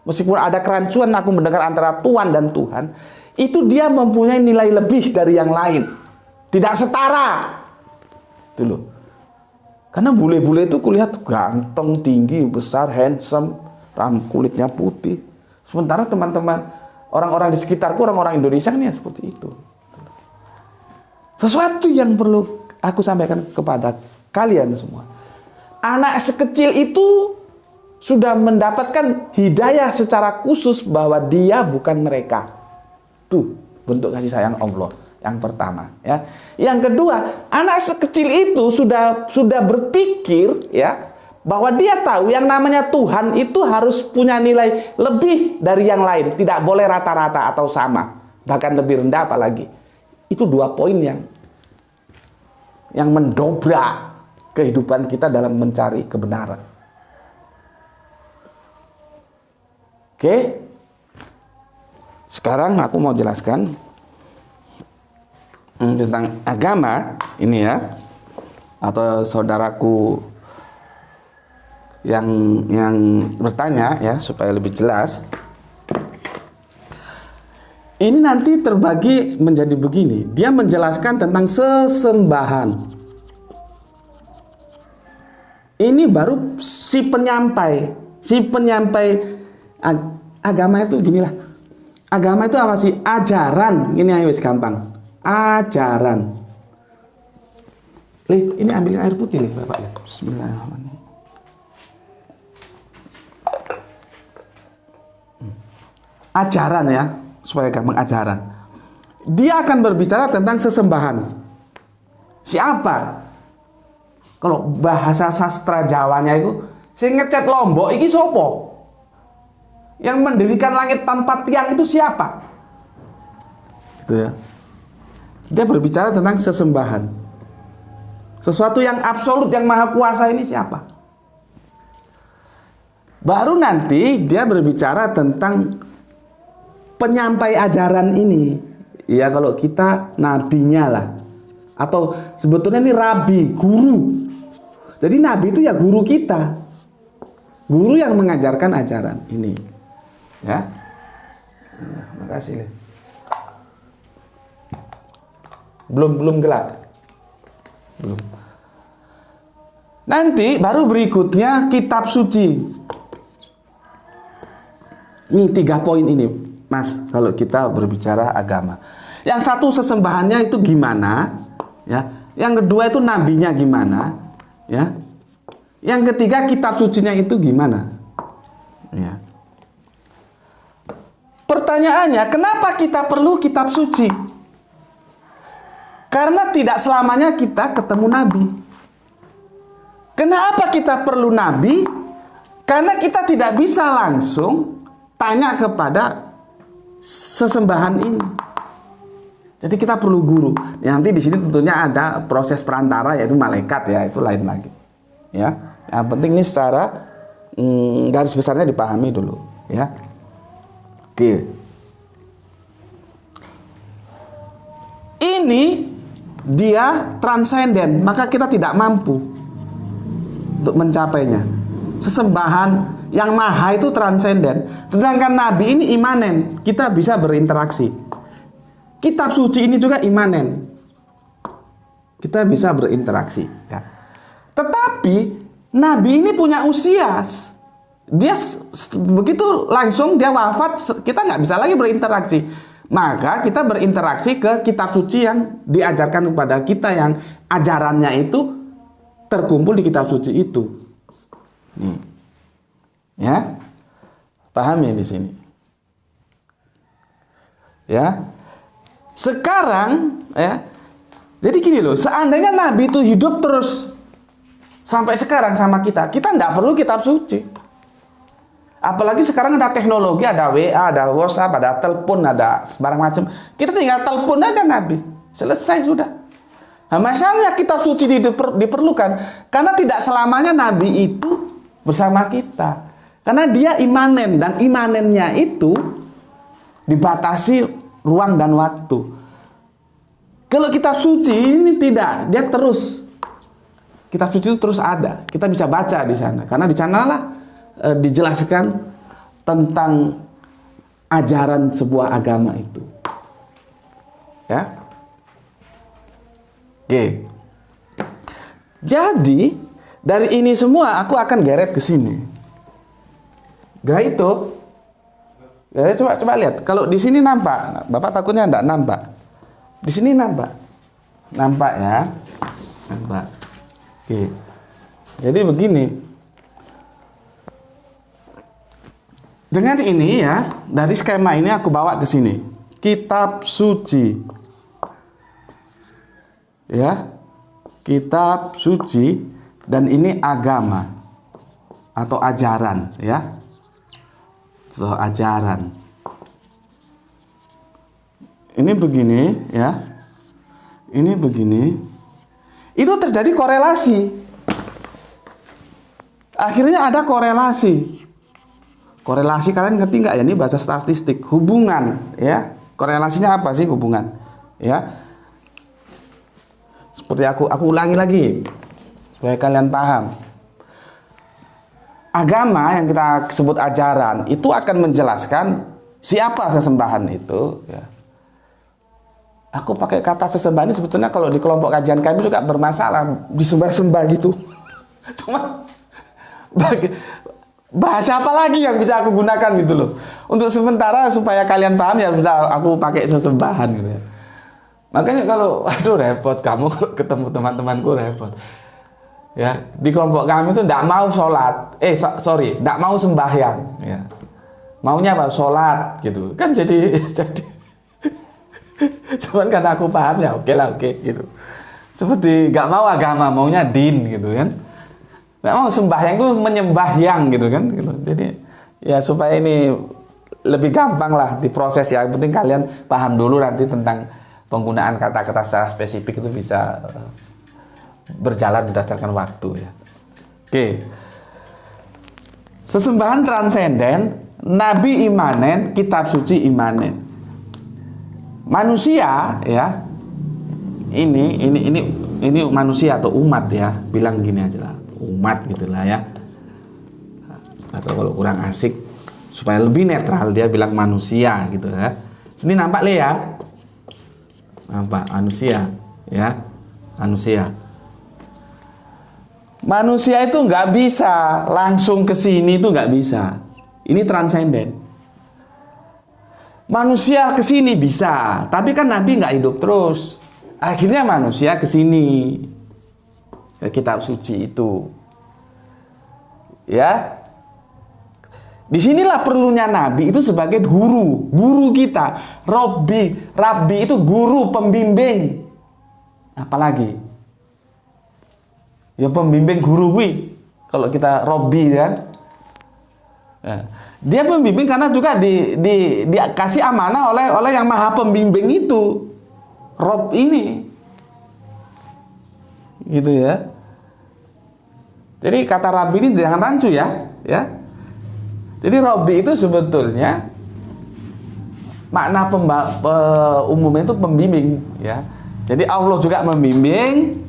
meskipun ada kerancuan aku mendengar antara Tuan dan Tuhan, itu dia mempunyai nilai lebih dari yang lain. Tidak setara. Itu loh. Karena bule-bule itu kulihat ganteng, tinggi, besar, handsome, kulitnya putih. Sementara teman-teman orang-orang di sekitarku, orang-orang Indonesia ini seperti itu. Sesuatu yang perlu aku sampaikan kepada kalian semua. Anak sekecil itu sudah mendapatkan hidayah secara khusus bahwa dia bukan mereka. Itu bentuk kasih sayang Allah yang pertama ya. Yang kedua, anak sekecil itu sudah berpikir ya bahwa dia tahu yang namanya Tuhan itu harus punya nilai lebih dari yang lain, tidak boleh rata-rata atau sama, bahkan lebih rendah apalagi. Itu 2 poin yang mendobrak kehidupan kita dalam mencari kebenaran. Oke? Sekarang aku mau jelaskan tentang agama ini ya, atau saudaraku yang bertanya ya supaya lebih jelas. Ini nanti terbagi menjadi begini. Dia menjelaskan tentang sesembahan. Ini baru si penyampai agama itu ginilah. Agama itu apa sih? Ajaran. Ini ayo gampang. Ajaran. Ini ambilin air putih nih, Bapak. Bismillahirrahmanirrahim. Ajaran ya, supaya gampang ajaran. Dia akan berbicara tentang sesembahan. Siapa? Kalau bahasa sastra Jawanya itu, saya ngecat Lombok iki sopo? Yang mendirikan langit tanpa tiang itu siapa? Itu ya. Dia berbicara tentang sesembahan. Sesuatu yang absolut, yang maha kuasa ini siapa? Baru nanti dia berbicara tentang penyampai ajaran ini. Ya kalau kita nabinya lah. Atau sebetulnya ini rabi, guru. Jadi nabi itu ya guru kita. Guru yang mengajarkan ajaran ini. Ya, makasih. Belum gelap. Belum. Nanti baru berikutnya kitab suci. Ini 3 poin ini, Mas, kalau kita berbicara agama. Yang satu sesembahannya itu gimana, ya. Yang kedua itu nabinya gimana, ya. Yang ketiga kitab sucinya itu gimana, ya. Pertanyaannya, kenapa kita perlu kitab suci? Karena tidak selamanya kita ketemu nabi. Kenapa kita perlu nabi? Karena kita tidak bisa langsung tanya kepada sesembahan ini. Jadi kita perlu guru. Nanti di sini tentunya ada proses perantara, yaitu malaikat, ya, itu lain lagi. Ya, yang penting ini secara garis besarnya dipahami dulu, ya. Oke. Ini dia transenden, maka kita tidak mampu untuk mencapainya. Sesembahan yang maha itu transenden, sedangkan nabi ini imanen, kita bisa berinteraksi. Kitab suci ini juga imanen, kita bisa berinteraksi, ya. Tetapi nabi ini punya usia, dia begitu langsung dia wafat, kita nggak bisa lagi berinteraksi. Maka kita berinteraksi ke kitab suci yang diajarkan kepada kita, yang ajarannya itu terkumpul di kitab suci itu. Nih. Ya. Paham ya di sini? Ya. Sekarang, ya. Jadi gini loh, seandainya nabi itu hidup terus sampai sekarang sama kita nggak perlu kitab suci. Apalagi sekarang ada teknologi, ada WA, ada WhatsApp, ada telepon, ada sebarang macam. Kita tinggal telepon aja nabi, selesai sudah. Nah, masalahnya kitab suci diperlukan karena tidak selamanya nabi itu bersama kita. Karena dia imanen, dan imanennya itu dibatasi ruang dan waktu. Kalau kitab suci ini tidak, dia terus. Kitab suci itu terus ada. Kita bisa baca di sana. Karena di sanalah dijelaskan tentang ajaran sebuah agama itu. Ya. Oke. Jadi dari ini semua aku akan geret ke sini. Itu. Ya, coba lihat. Kalau di sini nampak, Bapak takutnya enggak nampak. Di sini nampak. Nampak ya. Nampak. Oke. Jadi begini. Dengan ini ya, dari skema ini aku bawa ke sini. Kitab suci. Ya. Kitab suci, dan ini agama atau ajaran, ya. So, ajaran. Ini begini, ya. Ini begini. Itu terjadi korelasi. Akhirnya ada korelasi. Korelasi kalian ngerti nggak ya? Ini bahasa statistik. Hubungan, ya. Korelasinya apa sih hubungan? Ya. Seperti aku ulangi lagi supaya kalian paham. Agama yang kita sebut ajaran itu akan menjelaskan siapa sesembahan itu, ya. Aku pakai kata sesembahan ini sebetulnya kalau di kelompok kajian kami juga bermasalah, disembah-sembah gitu. Cuma bahasa apa lagi yang bisa aku gunakan gitu loh. Untuk sementara supaya kalian paham ya sudah aku pakai sesembahan gitu ya. Makanya kalau aduh repot kamu kalau ketemu teman-temanku repot. Ya, di kelompok kami itu enggak mau sholat. Enggak mau sembahyang, ya. Maunya apa? Sholat gitu. Kan jadi cuman karena aku paham ya oke gitu. Seperti enggak mau agama, maunya din gitu kan. Enggak mau sembahyang itu menyembahyang gitu kan gitu. Jadi ya supaya ini lebih gampang lah diproses ya. Yang penting kalian paham dulu nanti tentang penggunaan kata-kata secara spesifik itu bisa berjalan berdasarkan waktu ya. Oke. Sesembahan transenden, nabi imanen, kitab suci imanen. Manusia ya. Ini manusia atau umat ya. Bilang gini aja lah. Umat gitulah ya. Atau kalau kurang asik supaya lebih netral dia bilang manusia gitu ya. Sini nampak Le ya. Nampak manusia ya. Manusia. Manusia itu nggak bisa langsung ke sini, itu nggak bisa. Ini transenden. Manusia ke sini bisa, tapi kan Nabi nggak hidup terus. Akhirnya manusia ke sini, ke kitab suci itu. Ya. Disinilah perlunya Nabi itu sebagai guru kita. Rabbi itu guru, pembimbing. Apalagi? Ya pembimbing guru gue. Kalau kita Rabbi kan. Nah, dia pembimbing karena juga dikasih amanah oleh yang maha pembimbing itu. Rob ini. Gitu ya. Jadi kata Rabbi ini jangan rancu ya. Jadi Rabbi itu sebetulnya makna umumnya itu pembimbing ya. Jadi Allah juga membimbing.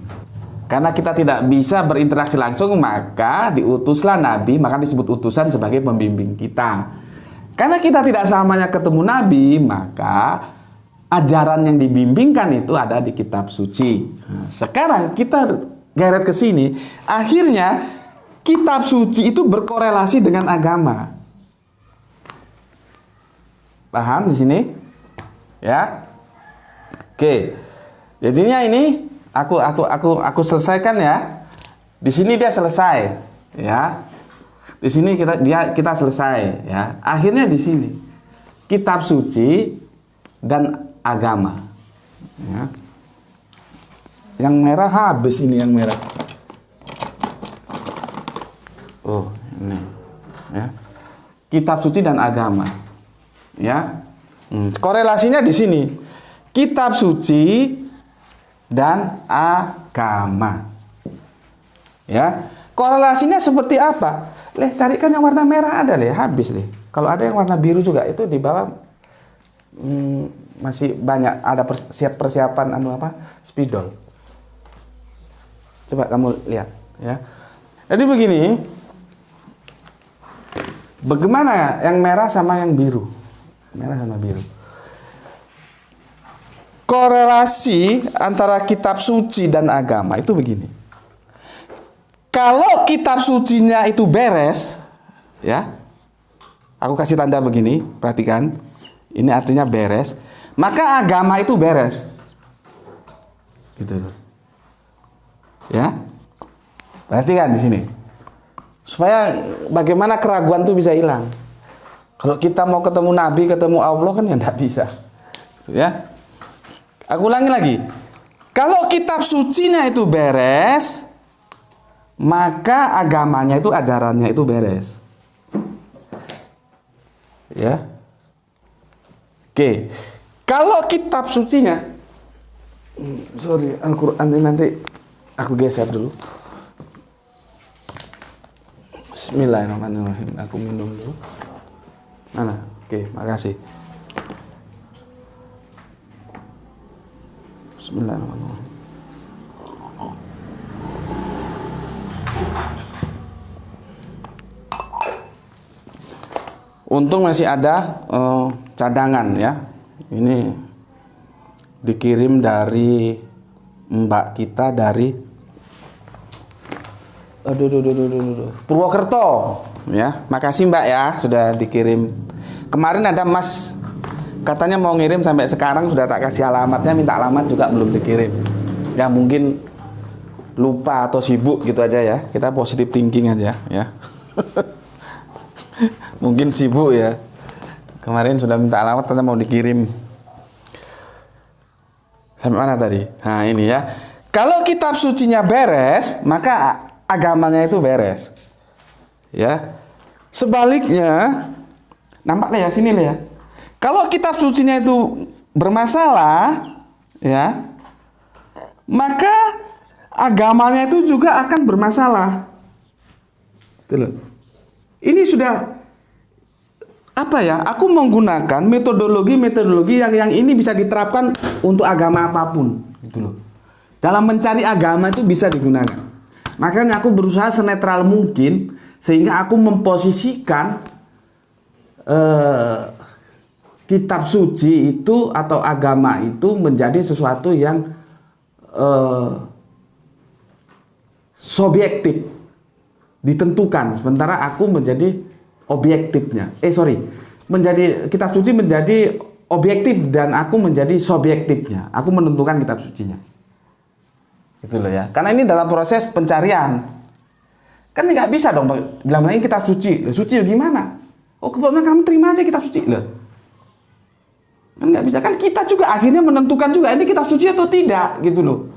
Karena kita tidak bisa berinteraksi langsung, maka diutuslah Nabi, maka disebut utusan sebagai pembimbing kita. Karena kita tidak samanya ketemu Nabi, maka ajaran yang dibimbingkan itu ada di kitab suci. Nah, sekarang kita geret ke sini, akhirnya kitab suci itu berkorelasi dengan agama. Paham di sini? Ya. Oke. Jadinya ini aku selesaikan ya. Di sini dia selesai, ya. Di sini kita selesai, ya. Akhirnya di sini kitab suci dan agama. Ya. Yang merah habis ini yang merah. Oh, ini. Ya. Kitab suci dan agama. Ya. Korelasinya di sini. Kitab suci dan agama. Ya. Korelasinya seperti apa? Carikan yang warna merah ada, habis, Kalau ada yang warna biru juga itu di bawah masih banyak, ada persiapan spidol. Coba kamu lihat, ya. Jadi begini. Bagaimana yang merah sama yang biru? Merah sama biru. Korelasi antara kitab suci dan agama itu begini. Kalau kitab sucinya itu beres, ya. Aku kasih tanda begini, perhatikan. Ini artinya beres, maka agama itu beres. Gitu. Ya. Perhatikan di sini. Supaya bagaimana keraguan itu bisa hilang. Kalau kita mau ketemu Nabi, ketemu Allah kan ya enggak bisa. Gitu ya. Aku ulangi lagi. Kalau kitab sucinya itu beres, maka agamanya itu, ajarannya itu beres. Ya. Oke. Kalau kitab sucinya, sorry, Al-Quran ini nanti aku geser dulu. Bismillahirrahmanirrahim. Aku minum dulu. Mana? Oke, makasih. Bismillahirrahmanirrahim. Untung masih ada cadangan ya. Ini dikirim dari mbak kita dari Purwokerto ya. Makasih mbak ya sudah dikirim. Kemarin ada mas katanya mau ngirim, sampai sekarang sudah tak kasih alamatnya, minta alamat juga belum dikirim. Ya mungkin lupa atau sibuk gitu aja ya. Kita positive thinking aja ya. Mungkin sibuk ya. Kemarin sudah minta alamat, ternyata mau dikirim. Sampai mana tadi? Nah ini ya. Kalau kitab sucinya beres, maka agamanya itu beres. Ya. Sebaliknya, nampaknya ya sini ya. Kalau kitab sucinya itu bermasalah, ya, maka agamanya itu juga akan bermasalah. Tuh. Ini sudah apa ya? Aku menggunakan metodologi yang ini bisa diterapkan untuk agama apapun, gitu loh. Dalam mencari agama itu bisa digunakan. Makanya aku berusaha senetral mungkin sehingga aku memposisikan kitab suci itu atau agama itu menjadi sesuatu yang subjektif, ditentukan, sementara aku menjadi objektifnya. Menjadi kitab suci menjadi objektif dan aku menjadi subjektifnya. Aku menentukan kitab sucinya. Gitu loh ya. Karena ini dalam proses pencarian. Kan nggak bisa dong bilang ini kitab suci. Suci gimana? Oh, kebetulan kamu terima aja kitab suci loh. Kan nggak bisa. Kan kita juga akhirnya menentukan juga ini kitab suci atau tidak, gitu loh.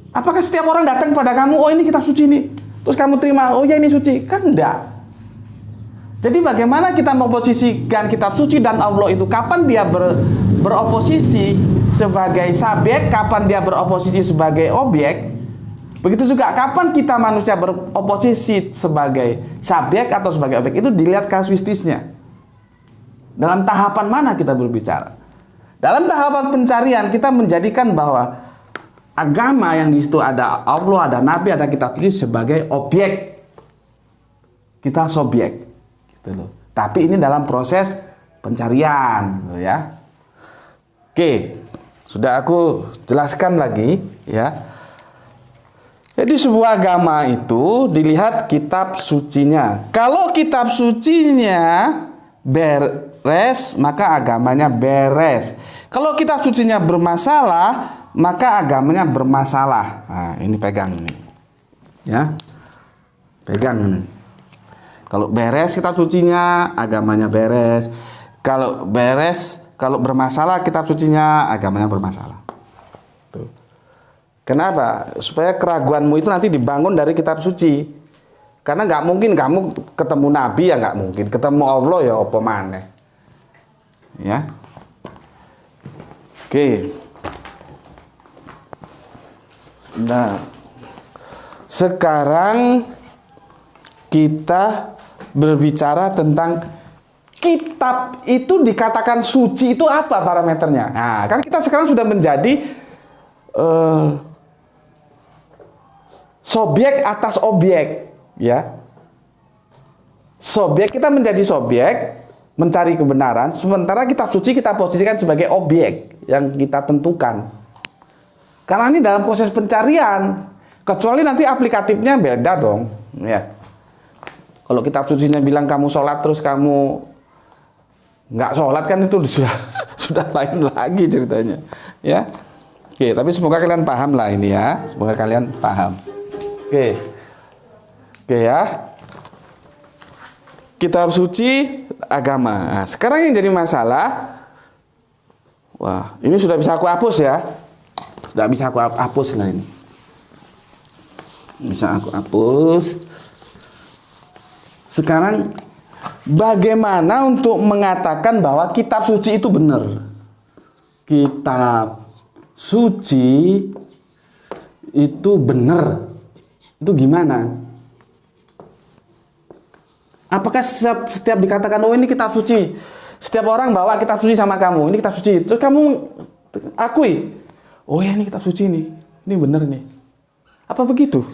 Apakah setiap orang datang pada kamu, oh ini kitab suci nih, terus kamu terima, oh ya ini suci? Kan enggak. Jadi bagaimana kita memposisikan kitab suci dan Allah itu, kapan dia beroposisi sebagai subjek, kapan dia beroposisi sebagai objek. Begitu juga kapan kita manusia beroposisi sebagai subjek atau sebagai objek, itu dilihat kasuistisnya. Dalam tahapan mana kita berbicara? Dalam tahapan pencarian kita menjadikan bahwa agama yang di situ ada Allah, ada Nabi, ada kitab suci sebagai objek. Kita subjek. Gitu loh. Tapi ini dalam proses pencarian, gitu ya. Oke, sudah aku jelaskan lagi, ya. Jadi sebuah agama itu dilihat kitab sucinya. Kalau kitab sucinya beres, maka agamanya beres. Kalau kitab sucinya bermasalah, maka agamanya bermasalah. Nah, ini pegang ini. Ya. Pegang ini. Kalau beres kitab sucinya, agamanya beres. Kalau bermasalah kitab sucinya, agamanya bermasalah. Tuh. Kenapa? Supaya keraguanmu itu nanti dibangun dari kitab suci. Karena nggak mungkin kamu ketemu Nabi, ya nggak mungkin. Ketemu Allah ya apa maneh. Ya. Oke. Nah, sekarang kita berbicara tentang kitab itu dikatakan suci itu apa parameternya. Nah, kan kita sekarang sudah menjadi subjek atas objek, ya. Subjek, kita menjadi subjek mencari kebenaran, sementara kitab suci kita posisikan sebagai objek yang kita tentukan. Karena ini dalam proses pencarian, kecuali nanti aplikatifnya beda dong, ya. Kalau kitab sucinya bilang kamu sholat terus kamu nggak sholat, kan itu sudah lain lagi ceritanya, ya. Oke, tapi semoga kalian paham lah ini ya, semoga kalian paham. Oke, ya. Kitab suci agama. Nah, sekarang yang jadi masalah, wah, ini sudah bisa aku hapus ya. Sudah bisa aku hapus lah ini. Bisa aku hapus. Sekarang bagaimana untuk mengatakan bahwa kitab suci itu benar? Kitab suci itu benar. Itu gimana? Apakah setiap dikatakan, oh ini kitab suci, setiap orang bawa kitab suci sama kamu, ini kitab suci, terus kamu akui, oh ya ini kitab suci ini benar nih. Apa begitu?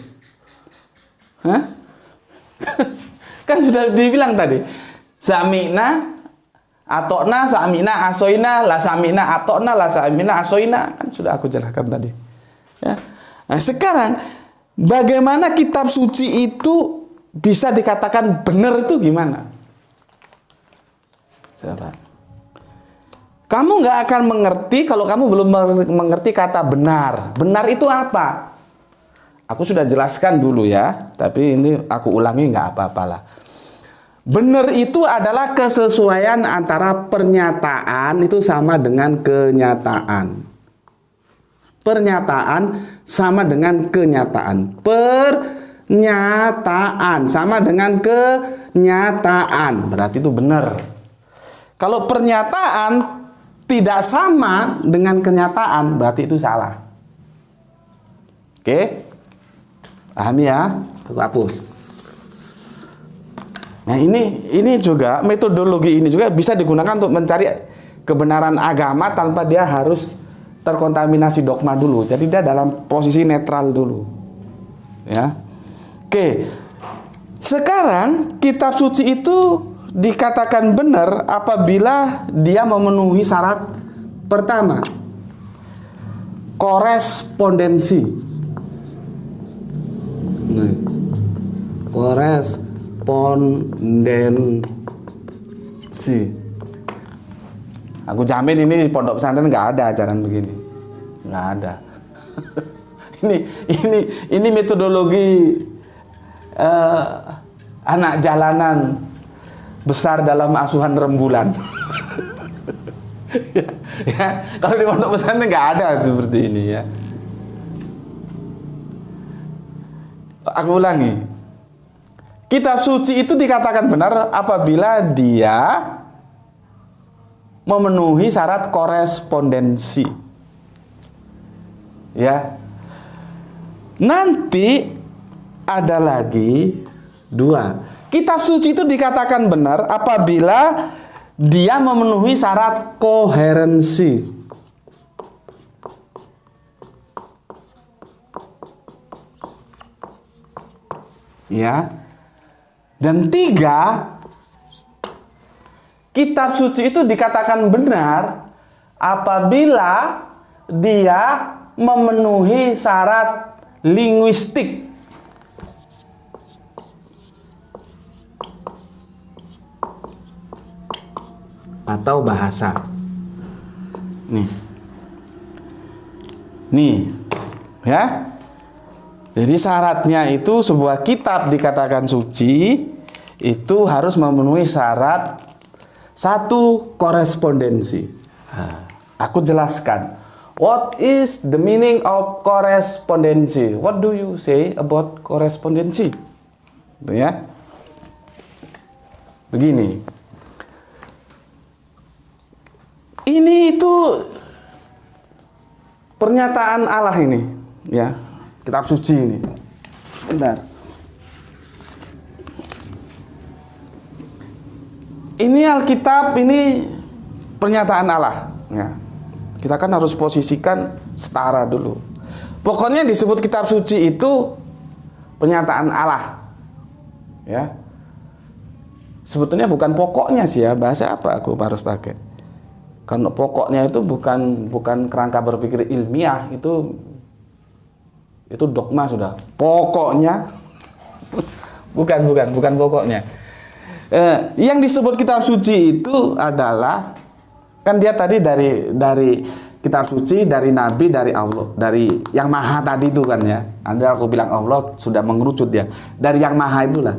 Hah? Kan sudah dibilang tadi, sami'na atokna, sami'na asoina, la sami'na atokna, la sami'na asoina, kan sudah aku jelaskan tadi. Ya. Nah, sekarang bagaimana kitab suci itu bisa dikatakan benar itu gimana? Siapa? Kamu nggak akan mengerti kalau kamu belum mengerti kata benar. Benar itu apa? Aku sudah jelaskan dulu ya, tapi ini aku ulangi nggak apa-apalah. Benar itu adalah kesesuaian antara pernyataan itu sama dengan kenyataan. Pernyataan sama dengan kenyataan. Pernyataan sama dengan kenyataan, berarti itu benar. Kalau pernyataan tidak sama dengan kenyataan, berarti itu salah. Oke? Paham ya? Aku hapus. Nah, ini juga metodologi ini juga bisa digunakan untuk mencari kebenaran agama tanpa dia harus terkontaminasi dogma dulu. Jadi dia dalam posisi netral dulu. Ya. Oke, sekarang kitab suci itu dikatakan benar apabila dia memenuhi syarat pertama, korespondensi. korespondensi. Aku jamin ini di pondok pesantren nggak ada ajaran begini, nggak ada. ini metodologi anak jalanan besar dalam asuhan rembulan. Ya, kalau di pondok pesantren nggak ada seperti ini ya. Aku ulangi, kitab suci itu dikatakan benar apabila dia memenuhi syarat korespondensi. Ya. Nanti ada lagi dua. Kitab suci itu dikatakan benar apabila dia memenuhi syarat koherensi. Ya. Dan tiga, kitab suci itu dikatakan benar apabila dia memenuhi syarat linguistik. Atau bahasa. Nih. Ya. Jadi syaratnya itu sebuah kitab dikatakan suci itu harus memenuhi syarat satu, korespondensi. Aku jelaskan. What is the meaning of korespondensi? What do you say about korespondensi? Gitu ya. Begini. Ini itu pernyataan Allah ini, ya. Kitab suci ini. Bentar. Ini Alkitab, ini pernyataan Allah. Ya. Kita kan harus posisikan setara dulu. Pokoknya disebut kitab suci itu pernyataan Allah. Ya. Sebetulnya bukan pokoknya sih ya, bahasa apa aku harus pakai. Karena pokoknya itu bukan kerangka berpikir ilmiah, itu dogma sudah. Pokoknya bukan pokoknya. Yang disebut kitab suci itu adalah, kan dia tadi dari kitab suci, dari nabi, dari Allah, dari yang maha tadi itu kan ya. Anda aku bilang Allah sudah mengerucut dia dari yang maha itulah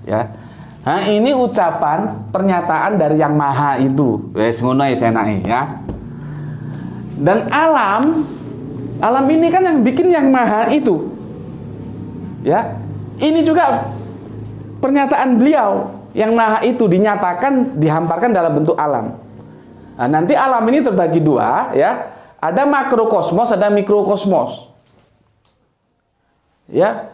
ya. Nah, ini ucapan pernyataan dari yang maha itu. Wes ngono senake ya. Dan alam ini kan yang bikin yang maha itu. Ya. Ini juga pernyataan beliau, yang maha itu dinyatakan, dihamparkan dalam bentuk alam. Nah, nanti alam ini terbagi dua, ya. Ada makrokosmos, ada mikrokosmos. Ya.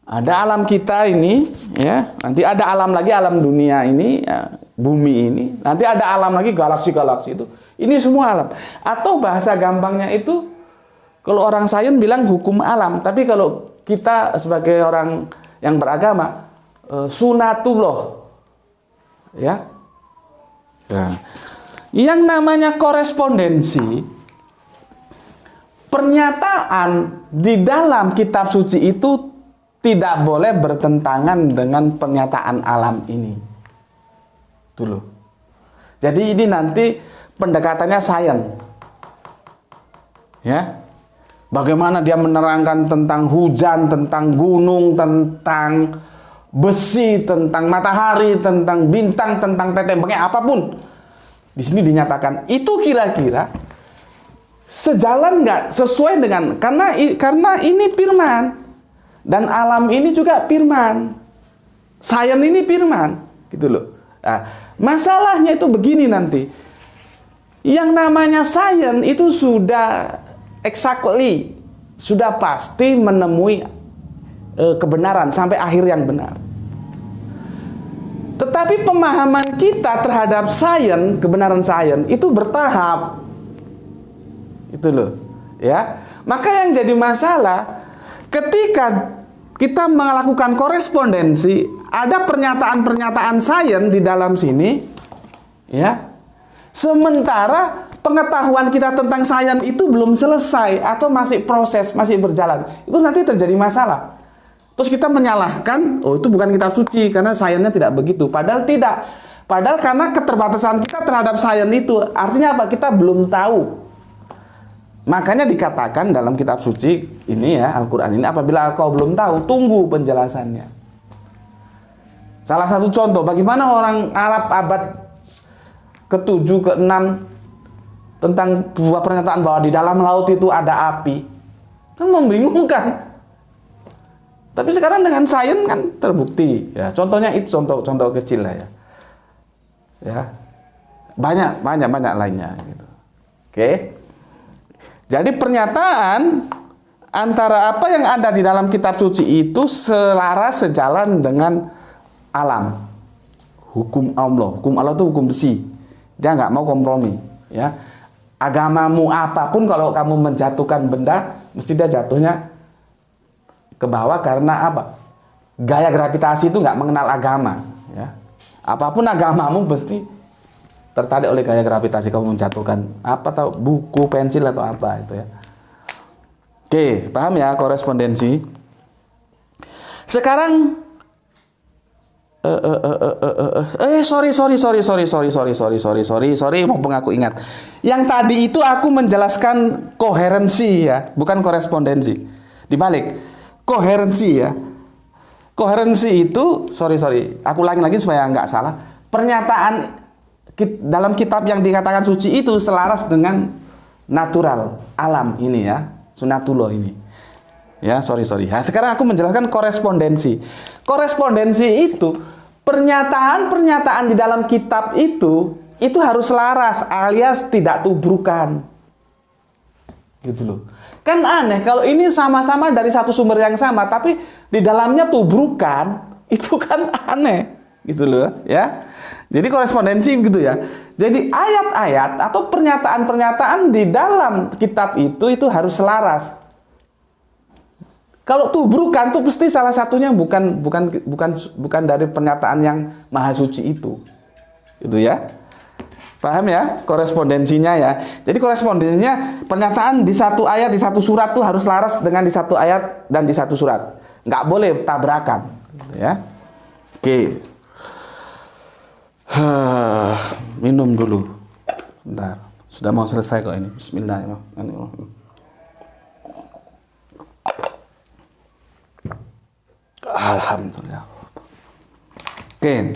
Ada alam kita ini, ya. Nanti ada alam lagi, alam dunia ini, ya, bumi ini. Nanti ada alam lagi, galaksi-galaksi itu. Ini semua alam. Atau bahasa gampangnya itu, kalau orang sains bilang hukum alam, tapi kalau kita sebagai orang yang beragama, sunatullah, ya. Nah, yang namanya korespondensi, pernyataan di dalam kitab suci itu tidak boleh bertentangan dengan pernyataan alam ini. Dulu. Jadi ini nanti pendekatannya sains, ya. Bagaimana dia menerangkan tentang hujan, tentang gunung, tentang besi, tentang matahari, tentang bintang, tentang tetek bengek, apapun. Di sini dinyatakan itu kira-kira sejalan nggak, sesuai dengan, karena ini firman dan alam ini juga firman, sains ini firman, gitu loh. Nah, masalahnya itu begini nanti, yang namanya sains itu sudah exactly, sudah pasti menemui kebenaran sampai akhir yang benar. Tetapi pemahaman kita terhadap sains, kebenaran sains itu bertahap. Itu loh, ya. Maka yang jadi masalah ketika kita melakukan korespondensi, ada pernyataan-pernyataan sains di dalam sini, ya. Sementara pengetahuan kita tentang sains itu belum selesai atau masih proses, masih berjalan. Itu nanti terjadi masalah. Terus kita menyalahkan, oh itu bukan kitab suci karena sainsnya tidak begitu. Padahal tidak. Padahal karena keterbatasan kita terhadap sains itu, artinya apa? Kita belum tahu. Makanya dikatakan dalam kitab suci ini ya, Al-Quran ini, apabila kau belum tahu, tunggu penjelasannya. Salah satu contoh, bagaimana orang Arab abad ke-7, ke-6 tentang sebuah pernyataan bahwa di dalam laut itu ada api. Kan membingungkan. Tapi sekarang dengan sains kan terbukti. Ya, contohnya itu contoh kecil lah ya. Ya, banyak lainnya. Gitu. Oke. Jadi pernyataan antara apa yang ada di dalam kitab suci itu selaras sejalan dengan alam. Hukum Allah. Hukum Allah itu hukum besi. Dia nggak mau kompromi. Ya. Agamamu apapun kalau kamu menjatuhkan benda, mesti dia jatuhnya ke bawah karena apa? Gaya gravitasi itu nggak mengenal agama. Ya. Apapun agamamu pasti tertarik oleh gaya gravitasi. Kamu menjatuhkan apa tahu buku, pensil atau apa itu ya. Oke, paham ya korespondensi? Sekarang sorry, mumpung aku ingat. Yang tadi itu aku menjelaskan koherensi ya, bukan korespondensi. Dibalik. Koherensi ya. Koherensi itu, sorry, aku ulangi lagi supaya nggak salah. Pernyataan dalam kitab yang dikatakan suci itu selaras dengan natural, alam ini ya, sunatullah ini. Ya, sorry. Nah, sekarang aku menjelaskan korespondensi. Korespondensi itu pernyataan-pernyataan di dalam kitab itu harus selaras alias tidak tubrukan. Gitu loh. Kan aneh kalau ini sama-sama dari satu sumber yang sama tapi di dalamnya tubrukan, itu kan aneh gitu loh ya. Jadi korespondensi gitu ya. Jadi ayat-ayat atau pernyataan-pernyataan di dalam kitab itu harus selaras. Kalau tubrukan tuh pasti salah satunya bukan dari pernyataan yang maha suci itu. Itu ya. Paham ya korespondensinya ya. Jadi korespondensinya pernyataan di satu ayat, di satu surat tuh harus laras dengan di satu ayat dan di satu surat. Nggak boleh tabrakan. Ya. Oke. Minum dulu. Bentar. Sudah mau selesai kok ini. Bismillahirrahmanirrahim. Alhamdulillah. Oke.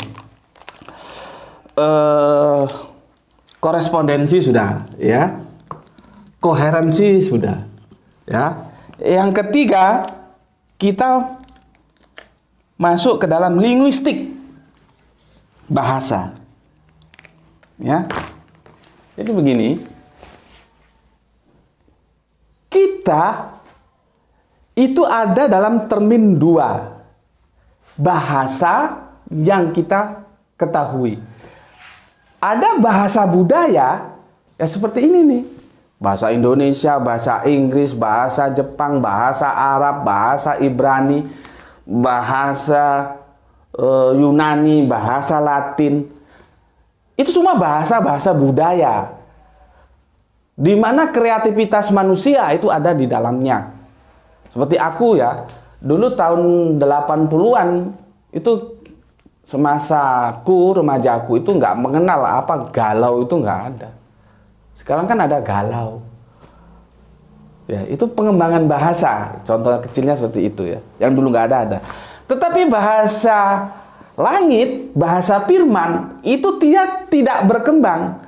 Korespondensi sudah, ya. Koherensi sudah, ya. Yang ketiga, kita masuk ke dalam linguistik bahasa. Ya. Jadi begini. Kita itu ada dalam termin dua. Bahasa yang kita ketahui. Ada bahasa budaya ya seperti ini nih. Bahasa Indonesia, bahasa Inggris, bahasa Jepang, bahasa Arab, bahasa Ibrani, bahasa Yunani, bahasa Latin. Itu semua bahasa-bahasa budaya. Di mana kreativitas manusia itu ada di dalamnya. Seperti aku ya, dulu tahun 80-an itu semasaku, remajaku itu nggak mengenal apa galau itu nggak ada. Sekarang kan ada galau. Ya, itu pengembangan bahasa. Contoh kecilnya seperti itu ya. Yang dulu nggak ada. Tetapi bahasa langit, bahasa firman itu dia tidak berkembang.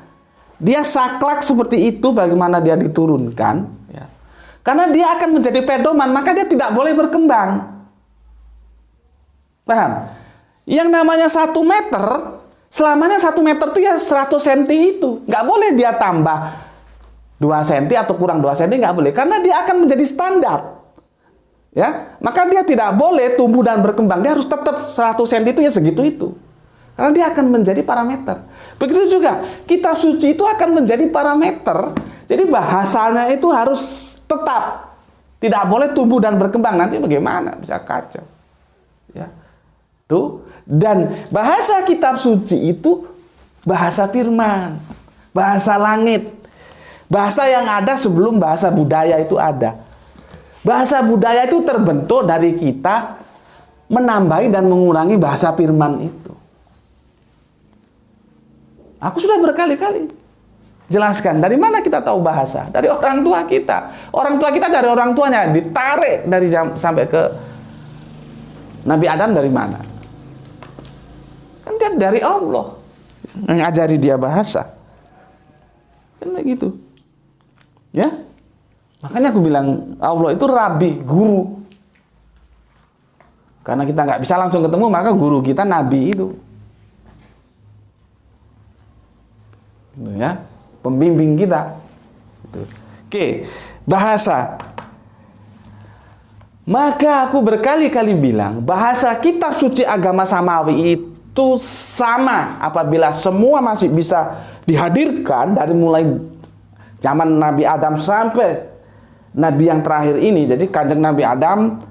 Dia saklek seperti itu bagaimana dia diturunkan. Ya. Karena dia akan menjadi pedoman, maka dia tidak boleh berkembang. Paham? Yang namanya 1 meter, selamanya 1 meter itu ya 100 cm itu. Nggak boleh dia tambah 2 cm atau kurang 2 cm, nggak boleh. Karena dia akan menjadi standar. Ya, maka dia tidak boleh tumbuh dan berkembang. Dia harus tetap 100 cm itu ya segitu itu. Karena dia akan menjadi parameter. Begitu juga, kitab suci itu akan menjadi parameter. Jadi bahasanya itu harus tetap. Tidak boleh tumbuh dan berkembang. Nanti bagaimana? Bisa kacau. Ya. Tuh. Dan bahasa kitab suci itu bahasa firman, bahasa langit, bahasa yang ada sebelum bahasa budaya itu ada. Bahasa budaya itu terbentuk dari kita menambahi dan mengurangi bahasa firman itu. Aku sudah berkali-kali jelaskan, dari mana kita tahu bahasa? Dari orang tua kita. Orang tua kita dari orang tuanya, ditarik dari sampai ke Nabi Adam dari mana? Kan dia dari Allah yang ngajari dia bahasa. Kan begitu. Ya? Makanya aku bilang Allah itu rabi, guru. Karena kita nggak bisa langsung ketemu, maka guru kita Nabi itu. Gitu ya, pembimbing kita. Gitu. Oke, bahasa. Maka aku berkali-kali bilang, bahasa kitab suci agama samawi itu sama apabila semua masih bisa dihadirkan dari mulai zaman Nabi Adam sampai Nabi yang terakhir ini. Jadi kanjeng Nabi Adam,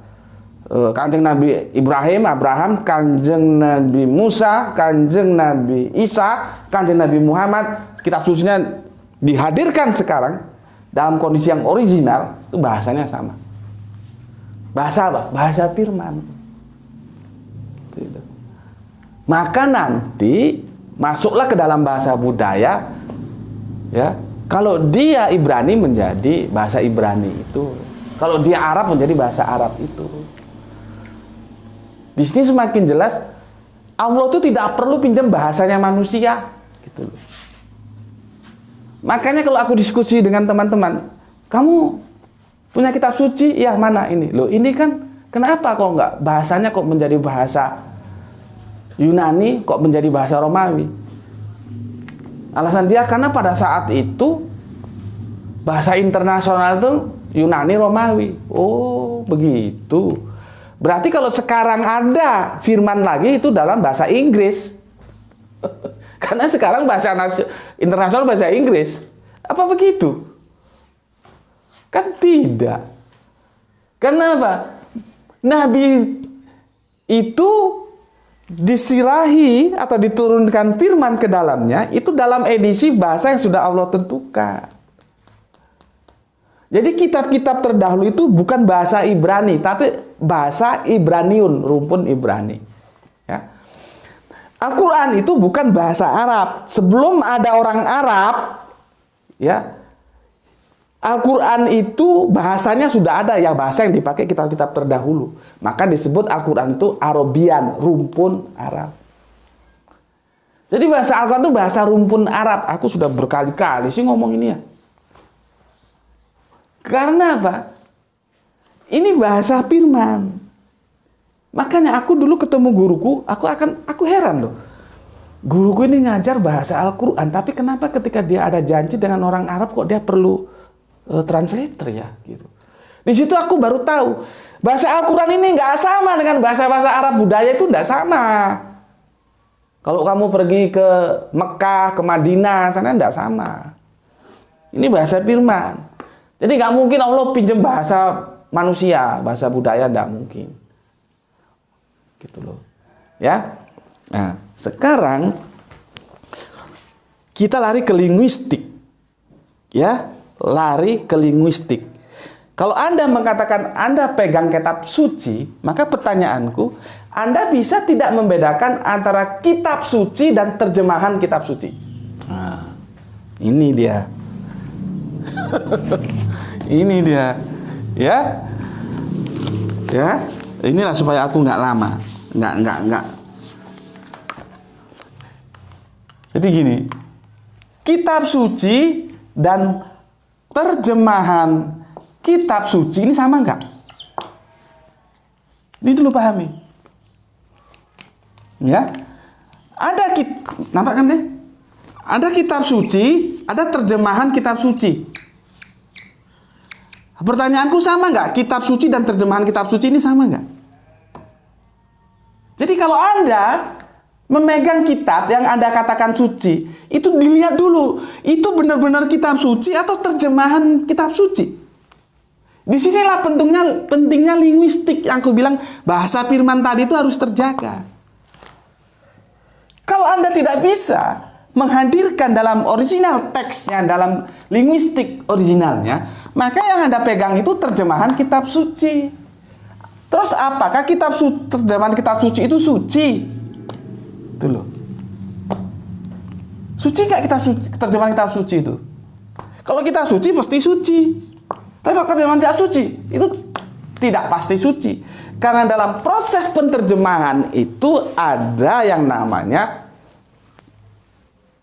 kanjeng Nabi Abraham, kanjeng Nabi Musa, kanjeng Nabi Isa, kanjeng Nabi Muhammad, kitab sucinya dihadirkan sekarang dalam kondisi yang original, itu bahasanya sama. Bahasa apa? Bahasa firman. Itu. Maka nanti masuklah ke dalam bahasa budaya, ya. Kalau dia Ibrani menjadi bahasa Ibrani itu, kalau dia Arab menjadi bahasa Arab itu. Di sini semakin jelas Allah itu tidak perlu pinjam bahasanya manusia, gitu loh. Makanya kalau aku diskusi dengan teman-teman, kamu punya kitab suci? Ya, mana ini? Loh, ini kan kenapa kok enggak bahasanya kok menjadi bahasa Yunani, kok menjadi bahasa Romawi? Alasan dia karena pada saat itu bahasa internasional itu Yunani, Romawi. Oh, begitu. Berarti kalau sekarang ada firman lagi itu dalam bahasa Inggris. Karena sekarang bahasa internasional bahasa Inggris. Apa begitu? Kan tidak. Kenapa? Nabi itu disirahi atau diturunkan firman ke dalamnya itu dalam edisi bahasa yang sudah Allah tentukan. Jadi kitab-kitab terdahulu itu bukan bahasa Ibrani, tapi bahasa Ibraniun, rumpun Ibrani. Ya. Al-Quran itu bukan bahasa Arab. Sebelum ada orang Arab, ya, Al-Quran itu bahasanya sudah ada, ya bahasa yang dipakai kitab-kitab terdahulu. Maka disebut Al-Quran itu Arabian, rumpun Arab. Jadi bahasa Al-Quran itu bahasa rumpun Arab. Aku sudah berkali-kali sih ngomong ini ya. Karena apa? Ini bahasa firman. Makanya aku dulu ketemu guruku, aku heran loh. Guruku ini ngajar bahasa Al-Quran, tapi kenapa ketika dia ada janji dengan orang Arab kok dia perlu translator ya gitu. Di situ aku baru tahu bahasa Al-Quran ini nggak sama dengan bahasa-bahasa Arab budaya, itu nggak sama. Kalau kamu pergi ke Mekah, ke Madinah, sana nggak sama. Ini bahasa firman. Jadi nggak mungkin Allah pinjam bahasa manusia, bahasa budaya nggak mungkin. Gitu loh. Ya. Nah, sekarang kita lari ke linguistik. Ya, lari ke linguistik. Kalau Anda mengatakan Anda pegang kitab suci, maka pertanyaanku, Anda bisa tidak membedakan antara kitab suci dan terjemahan kitab suci? Nah, ini dia. Ini dia. Ya. Ya, inilah supaya aku nggak lama. Nggak. Jadi gini, kitab suci dan terjemahan kitab suci ini sama nggak? Ini dulu pahami. Ya, nampak kan sih? Ada kitab suci, ada terjemahan kitab suci. Pertanyaanku, sama nggak kitab suci dan terjemahan kitab suci ini sama nggak? Jadi kalau Anda memegang kitab yang Anda katakan suci, itu dilihat dulu, itu benar-benar kitab suci atau terjemahan kitab suci. Disinilah pentingnya linguistik yang aku bilang bahasa firman tadi itu harus terjaga. Kalau Anda tidak bisa menghadirkan dalam original teksnya, dalam linguistik originalnya, maka yang Anda pegang itu terjemahan kitab suci. Terus apakah terjemahan kitab suci itu suci? Itu loh. Suci nggak terjemahan kitab suci itu? Kalau kitab suci pasti suci. Tapi kalau terjemahan kitab suci itu tidak pasti suci. Karena dalam proses penerjemahan itu ada yang namanya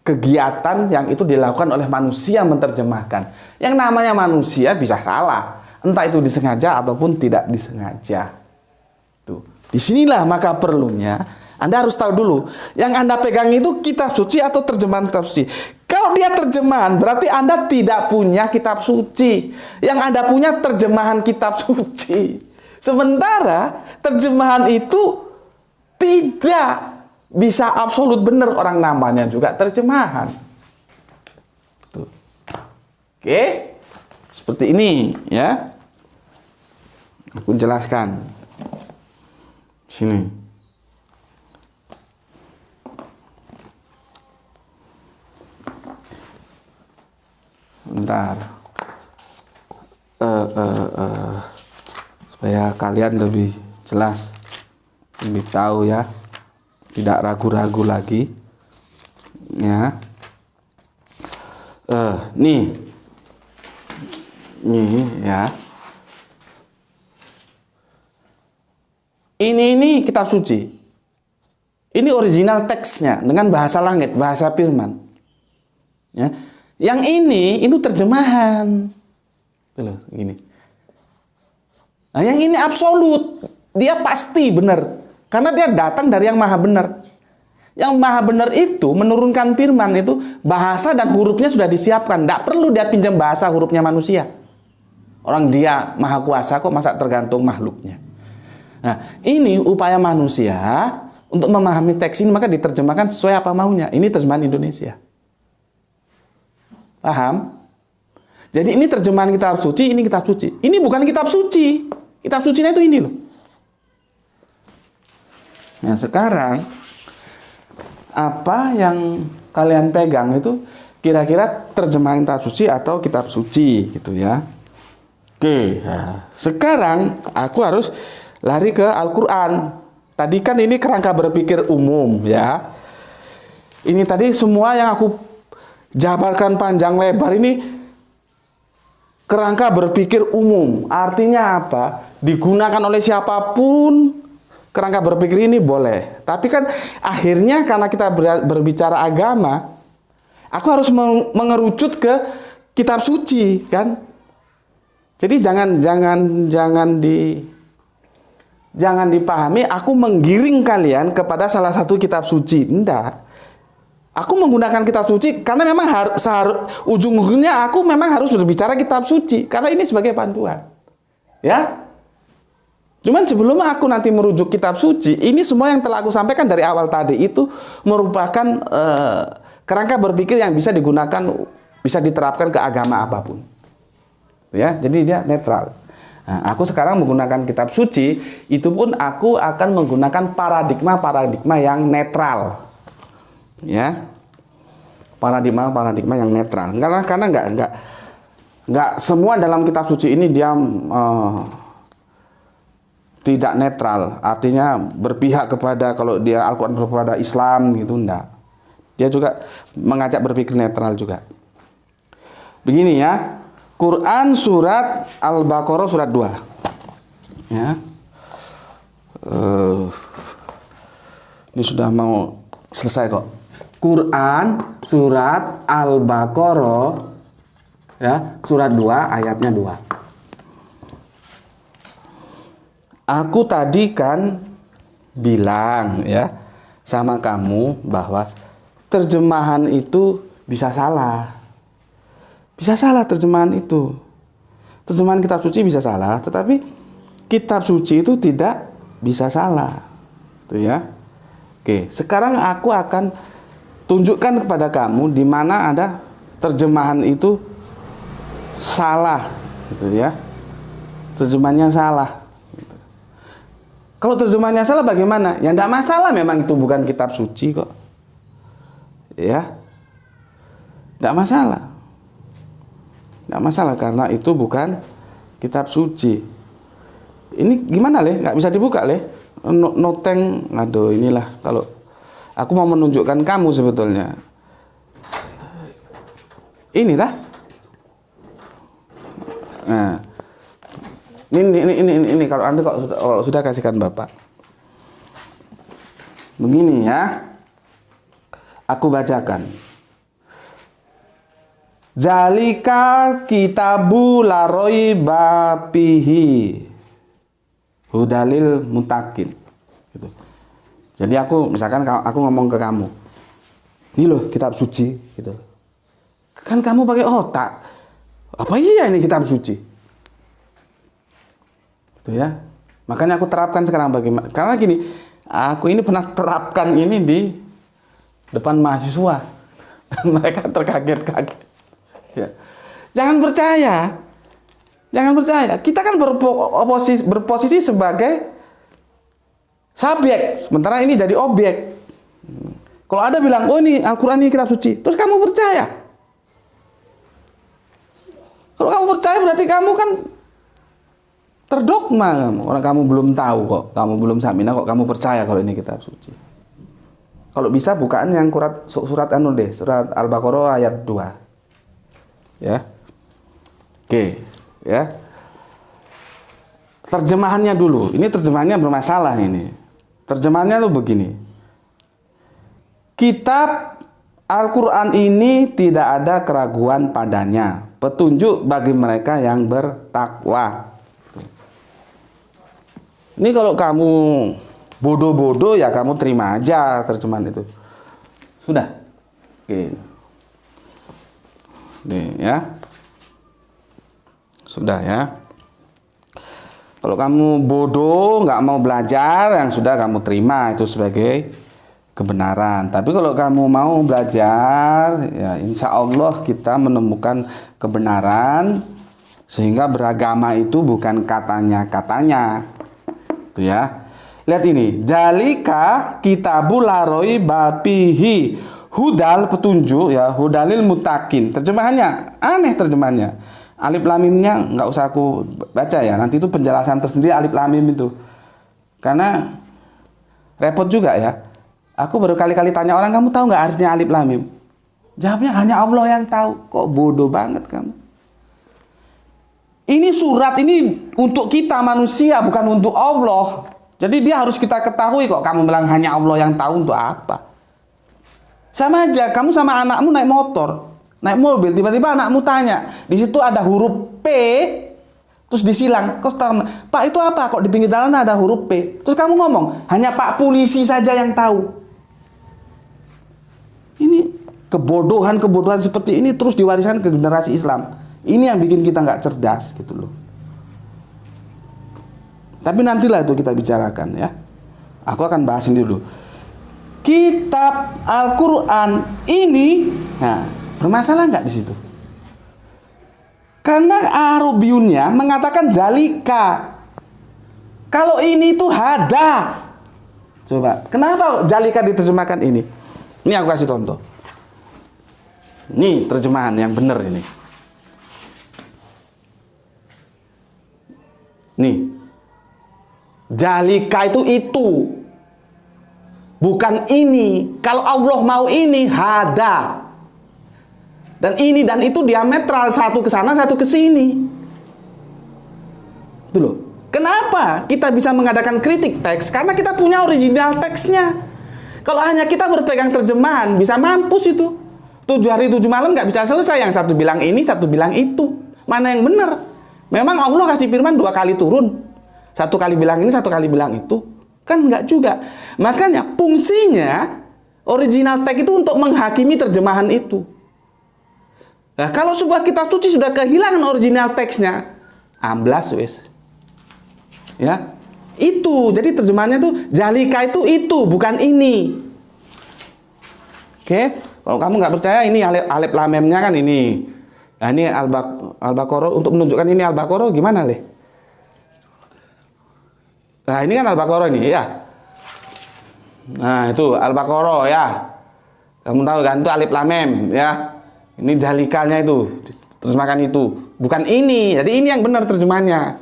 kegiatan yang itu dilakukan oleh manusia menerjemahkan. Yang namanya manusia bisa salah, entah itu disengaja ataupun tidak disengaja. Tuh, disinilah maka perlunya Anda harus tahu dulu, yang Anda pegang itu kitab suci atau terjemahan kitab suci. Kalau dia terjemahan, berarti Anda tidak punya kitab suci. Yang Anda punya terjemahan kitab suci. Sementara terjemahan itu tidak bisa absolut benar, orang namanya juga terjemahan. Tuh. Oke, seperti ini ya. Aku jelaskan. Sini. Bentar. Supaya kalian lebih jelas, lebih tahu ya, tidak ragu-ragu lagi ya. Nih ya, ini kitab suci, ini original teksnya dengan bahasa langit, bahasa firman ya. Yang ini terjemahan tuh gini. Nah, yang ini absolut, dia pasti benar. Karena dia datang dari yang maha benar. Yang maha benar itu menurunkan firman itu, bahasa dan hurufnya sudah disiapkan. Tidak perlu dia pinjam bahasa hurufnya manusia. Orang dia maha kuasa kok, masa tergantung makhluknya. Nah, ini upaya manusia untuk memahami teks ini, maka diterjemahkan sesuai apa maunya. Ini terjemahan Indonesia. Paham? Jadi ini terjemahan kitab suci, ini kitab suci. Ini bukan kitab suci. Kitab sucinya itu ini loh. Nah sekarang, apa yang kalian pegang itu kira-kira terjemahan kitab suci atau kitab suci gitu ya. Oke, nah, sekarang aku harus lari ke Al-Quran. Tadi kan ini kerangka berpikir umum ya. Ini tadi semua yang aku jabarkan panjang lebar ini kerangka berpikir umum. Artinya apa? Digunakan oleh siapapun kerangka berpikir ini boleh. Tapi kan akhirnya karena kita berbicara agama, aku harus mengerucut ke kitab suci kan. Jadi jangan dipahami aku menggiring kalian kepada salah satu kitab suci. Enggak. Aku menggunakan kitab suci karena memang ujung-ujungnya aku memang harus berbicara kitab suci karena ini sebagai panduan. Ya. Cuman sebelum aku nanti merujuk kitab suci, ini semua yang telah aku sampaikan dari awal tadi itu merupakan kerangka berpikir yang bisa digunakan, bisa diterapkan ke agama apapun. Ya, jadi dia netral. Nah, aku sekarang menggunakan kitab suci, itu pun aku akan menggunakan paradigma yang netral. Ya. Paradigma yang netral. Karena enggak semua dalam kitab suci ini dia tidak netral, artinya berpihak kepada, kalau dia Al-Quran kepada Islam gitu, enggak. Dia juga mengajak berpikir netral juga. Begini ya, Quran surat Al-Baqarah surat 2. Ya. Ini sudah mau selesai kok. Quran surat Al-Baqarah ya, surat 2 ayatnya 2. Aku tadi kan bilang ya sama kamu bahwa terjemahan itu bisa salah. Bisa salah terjemahan itu. Terjemahan kitab suci bisa salah, tetapi kitab suci itu tidak bisa salah. Itu ya. Oke, sekarang aku akan tunjukkan kepada kamu di mana ada terjemahan itu salah gitu ya. Terjemahannya salah. Kalau terjemahannya salah bagaimana? Ya enggak masalah, memang itu bukan kitab suci kok. Ya. Enggak masalah. Enggak masalah karena itu bukan kitab suci. Ini gimana Le? Nggak bisa dibuka Le? Noteng, aduh inilah kalau aku mau menunjukkan kamu sebetulnya. Ini tah? Nah, ini kalau Anda kalau sudah kasihkan Bapak. Begini ya. Aku bacakan. Zalika kitabu la raiba fihi hudalil mutakin gitu. Jadi misalkan aku ngomong ke kamu, ini loh kitab suci gitu. Kan kamu pakai otak. Apa iya ini kitab suci? Gitu ya. Makanya aku terapkan sekarang bagaimana? Karena gini, aku ini pernah terapkan ini di depan mahasiswa. Mereka terkaget-kaget. Ya. Jangan percaya. Jangan percaya. Kita kan berposisi sebagai subjek, sementara ini jadi objek. Kalau ada bilang, oh ini Al-Quran ini kitab suci, terus kamu percaya. Kalau kamu percaya berarti kamu kan terdogma kamu. Orang kamu belum tahu kok, kamu belum samina kok kamu percaya kalau ini kitab suci. Kalau bisa bukaan yang surat surat Al-Baqarah ayat 2. Ya. Oke, ya. Terjemahannya dulu. Ini terjemahannya bermasalah ini. Terjemahannya tuh begini. Kitab Al-Qur'an ini tidak ada keraguan padanya. Petunjuk bagi mereka yang bertakwa. Ini kalau kamu bodoh-bodoh ya kamu terima aja terjemahan itu. Sudah. Oke. Nih ya. Sudah ya. Kalau kamu bodoh, nggak mau belajar, yang sudah kamu terima itu sebagai kebenaran. Tapi kalau kamu mau belajar, ya insya Allah kita menemukan kebenaran, sehingga beragama itu bukan katanya-katanya. Itu ya. Lihat ini, Zalika kitabul la raiba fihi. Hudal petunjuk ya, hudalil mutakin. Terjemahannya aneh terjemahannya. Alif lam mimnya nggak usah aku baca ya. Nanti itu penjelasan tersendiri alif lam mim itu. Karena repot juga ya. Aku baru kali-kali tanya orang, kamu tahu nggak artinya alif lam mim? Jawabnya hanya Allah yang tahu. Kok bodoh banget kamu? Ini surat ini untuk kita manusia, bukan untuk Allah. Jadi dia harus kita ketahui kok. Kamu bilang hanya Allah yang tahu untuk apa? Sama aja, kamu sama anakmu naik motor, naik mobil, tiba-tiba anakmu tanya, di situ ada huruf P, terus disilang, Pak itu apa? Kok di pinggir jalan ada huruf P? Terus kamu ngomong, hanya Pak polisi saja yang tahu. Ini kebodohan seperti ini terus diwariskan ke generasi Islam. Ini yang bikin kita nggak cerdas gitu loh. Tapi nantilah itu kita bicarakan ya. Aku akan bahas ini dulu. Kitab Al-Quran ini, nah, bermasalah nggak di situ? Karena Arabiyunnya mengatakan zalika. Kalau ini tuh hada. Coba, kenapa zalika diterjemahkan ini? Ini aku kasih contoh. Ini terjemahan yang benar ini. Nih, zalika itu. Bukan ini. Kalau Allah mau ini, hada. Dan ini dan itu diametral, satu ke sana, satu ke sini. Itu loh. Kenapa kita bisa mengadakan kritik teks? Karena kita punya original teksnya. Kalau hanya kita berpegang terjemahan, bisa mampus itu. 7 hari 7 malam nggak bisa selesai. Yang satu bilang ini, satu bilang itu. Mana yang benar? Memang Allah kasih firman 2 kali turun. 1 kali bilang ini, 1 kali bilang itu. Kan enggak juga. Makanya fungsinya original teks itu untuk menghakimi terjemahan itu. Nah, kalau sebuah kitab suci sudah kehilangan original teksnya, amblas wis. Ya. Itu. Jadi terjemahannya itu zalika itu bukan ini. Oke? Kalau kamu nggak percaya ini alif lam mimnya kan ini. Nah, ini Al-Baqarah untuk menunjukkan ini Al-Baqarah gimana, Le? Nah, ini kan Al-Baqarah ini, ya. Nah, itu Al-Baqarah ya. Kamu tahu kan itu alif lam mim, ya. Ini zalikanya itu, terjemahkan itu. Bukan ini. Jadi ini yang benar terjemahannya.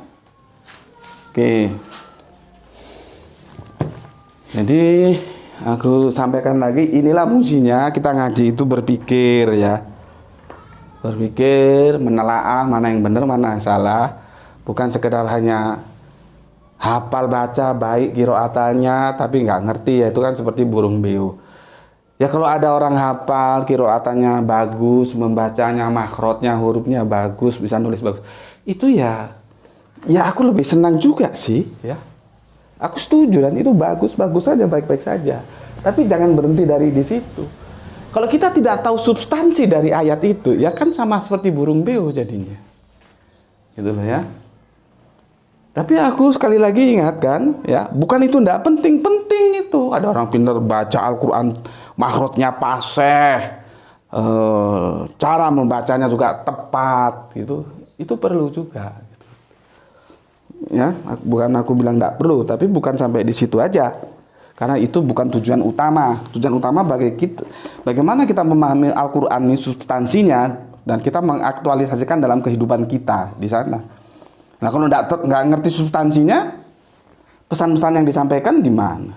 Oke. Jadi aku sampaikan lagi, inilah fungsinya kita ngaji itu berpikir ya. Berpikir, menelaah mana yang benar, mana yang salah. Bukan sekedar hanya hafal baca baik qiraatannya tapi nggak ngerti, ya itu kan seperti burung beo. Ya kalau ada orang hafal, qiraatannya bagus, membacanya, makhrajnya, hurufnya bagus, bisa nulis bagus. Itu ya aku lebih senang juga sih ya. Aku setuju dan itu bagus-bagus saja, baik-baik saja. Tapi jangan berhenti dari di situ. Kalau kita tidak tahu substansi dari ayat itu, ya kan sama seperti burung beo jadinya. Gitu loh ya. Tapi aku sekali lagi ingatkan, ya, bukan itu tidak penting itu. Ada orang pintar baca Al-Quran, makhrajnya fasih, cara membacanya juga tepat, gitu. Itu perlu juga. Gitu. Ya, bukan aku bilang tidak perlu, tapi bukan sampai di situ aja. Karena itu bukan tujuan utama. Tujuan utama bagi kita, bagaimana kita memahami Al-Quran ini substansinya dan kita mengaktualisasikan dalam kehidupan kita di sana. Nah kalau nggak ngerti substansinya, pesan-pesan yang disampaikan gimana?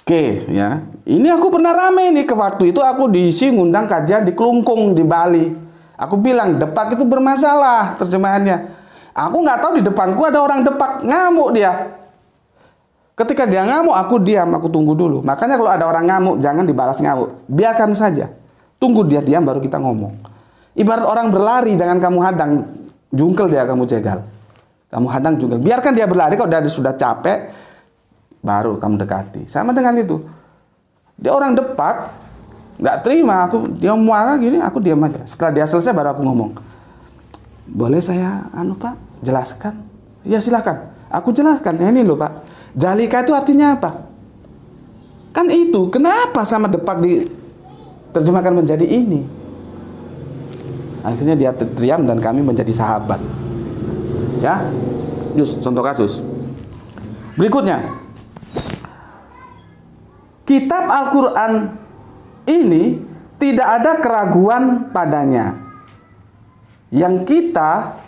Oke ya, ini aku pernah rame nih ke waktu itu aku diisi ngundang kajian di Kelungkung di Bali. Aku bilang Depak itu bermasalah terjemahannya. Aku nggak tahu di depanku ada orang Depak, ngamuk dia. Ketika dia ngamuk, aku diam, aku tunggu dulu. Makanya kalau ada orang ngamuk, jangan dibalas ngamuk. Biarkan saja. Tunggu dia diam, baru kita ngomong. Ibarat orang berlari, jangan kamu hadang. Jungkel dia, kamu jegal. Kamu hadang, jungkel. Biarkan dia berlari, kalau dia sudah capek, baru kamu dekati. Sama dengan itu. Dia orang Depak, nggak terima. Dia muara gini, aku diam aja. Setelah dia selesai, baru aku ngomong. Boleh saya, Pak, jelaskan? Ya silakan. Aku jelaskan. Ya, ini loh Pak. Jalika itu artinya apa? Kan itu, kenapa sama Depak diterjemahkan menjadi ini? Akhirnya dia terdiam dan kami menjadi sahabat. Ya, just contoh kasus. Berikutnya, kitab Al-Quran ini tidak ada keraguan padanya. Yang kita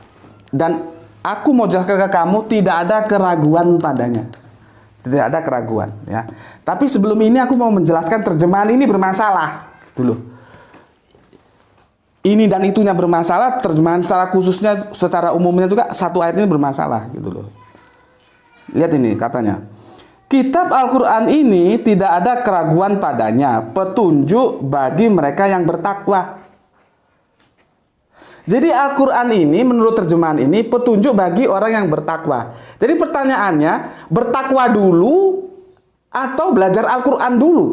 dan aku mau jelaskan ke kamu, tidak ada keraguan padanya. Tidak ada keraguan ya. Tapi sebelum ini aku mau menjelaskan terjemahan ini bermasalah. Dulu. Ini dan itunya bermasalah, terjemahan secara khususnya, secara umumnya juga satu ayat ini bermasalah gitu loh. Lihat ini katanya. Kitab Al-Quran ini tidak ada keraguan padanya, petunjuk bagi mereka yang bertakwa. Jadi Al-Quran ini menurut terjemahan ini petunjuk bagi orang yang bertakwa. Jadi pertanyaannya, bertakwa dulu atau belajar Al-Quran dulu?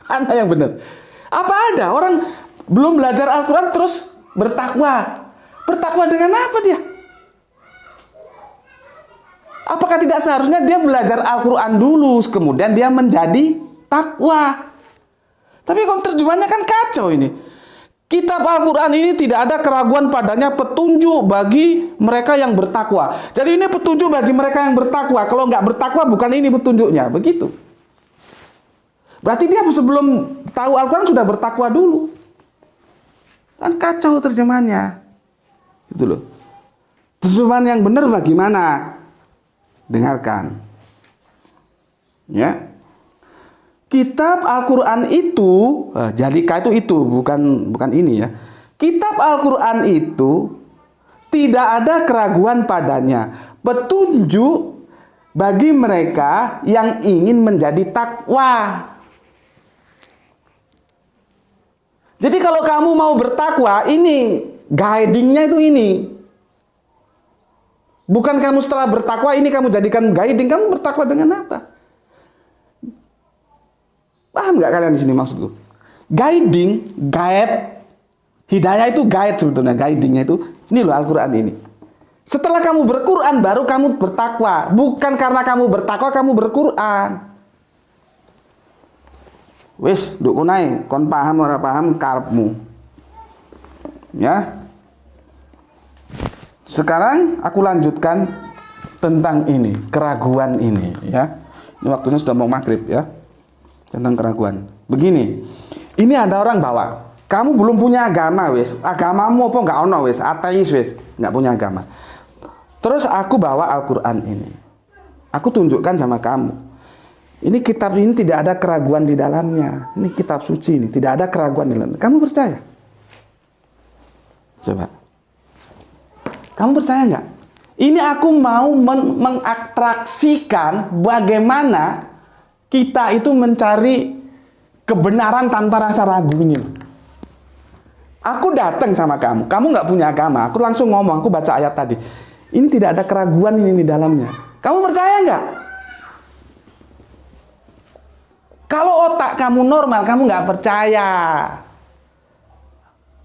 Mana yang benar? Apa ada orang belum belajar Al-Quran terus bertakwa? Bertakwa dengan apa dia? Apakah tidak seharusnya dia belajar Al-Quran dulu, kemudian dia menjadi takwa? Tapi kalau terjemahannya kan kacau ini. Kitab Al-Quran ini tidak ada keraguan padanya, petunjuk bagi mereka yang bertakwa. Jadi ini petunjuk bagi mereka yang bertakwa. Kalau nggak bertakwa bukan ini petunjuknya. Begitu. Berarti dia sebelum tahu Al-Quran sudah bertakwa dulu. Kan kacau terjemahannya. Gitu loh. Terjemahan yang benar bagaimana? Dengarkan. Ya. Kitab Al-Quran itu, jalika itu bukan ini ya. Kitab Al-Quran itu tidak ada keraguan padanya, petunjuk bagi mereka yang ingin menjadi takwa. Jadi kalau kamu mau bertakwa, ini guidingnya itu ini. Bukan kamu setelah bertakwa ini kamu jadikan guiding, kamu bertakwa dengan apa? Paham nggak kalian di sini maksudku? Guiding, guide, hidayah itu guide sebetulnya, guidingnya itu. Ini loh Al-Quran ini. Setelah kamu berquran baru kamu bertakwa. Bukan karena kamu bertakwa kamu berquran. Wis, duk kunai, kon paham ora paham karepmu. Ya. Sekarang aku lanjutkan tentang ini, keraguan ini ya. Ini waktunya sudah mau maghrib ya. Tentang keraguan. Begini, ini ada orang bawa Kamu belum punya agama wis. Agamamu apa nggak ono wis, ateis wis, nggak punya agama. Terus aku bawa Al-Qur'an ini. Aku tunjukkan sama kamu. Ini kitab ini tidak ada keraguan di dalamnya. Ini kitab suci ini, tidak ada keraguan di dalamnya. Kamu percaya? Coba. Kamu percaya nggak? Ini aku mau mengatraksikan bagaimana kita itu mencari kebenaran tanpa rasa ragu ini. Aku datang sama kamu nggak punya agama. Aku langsung ngomong, aku baca ayat tadi. Ini tidak ada keraguan ini di dalamnya. Kamu percaya nggak? Kalau otak kamu normal, kamu nggak percaya.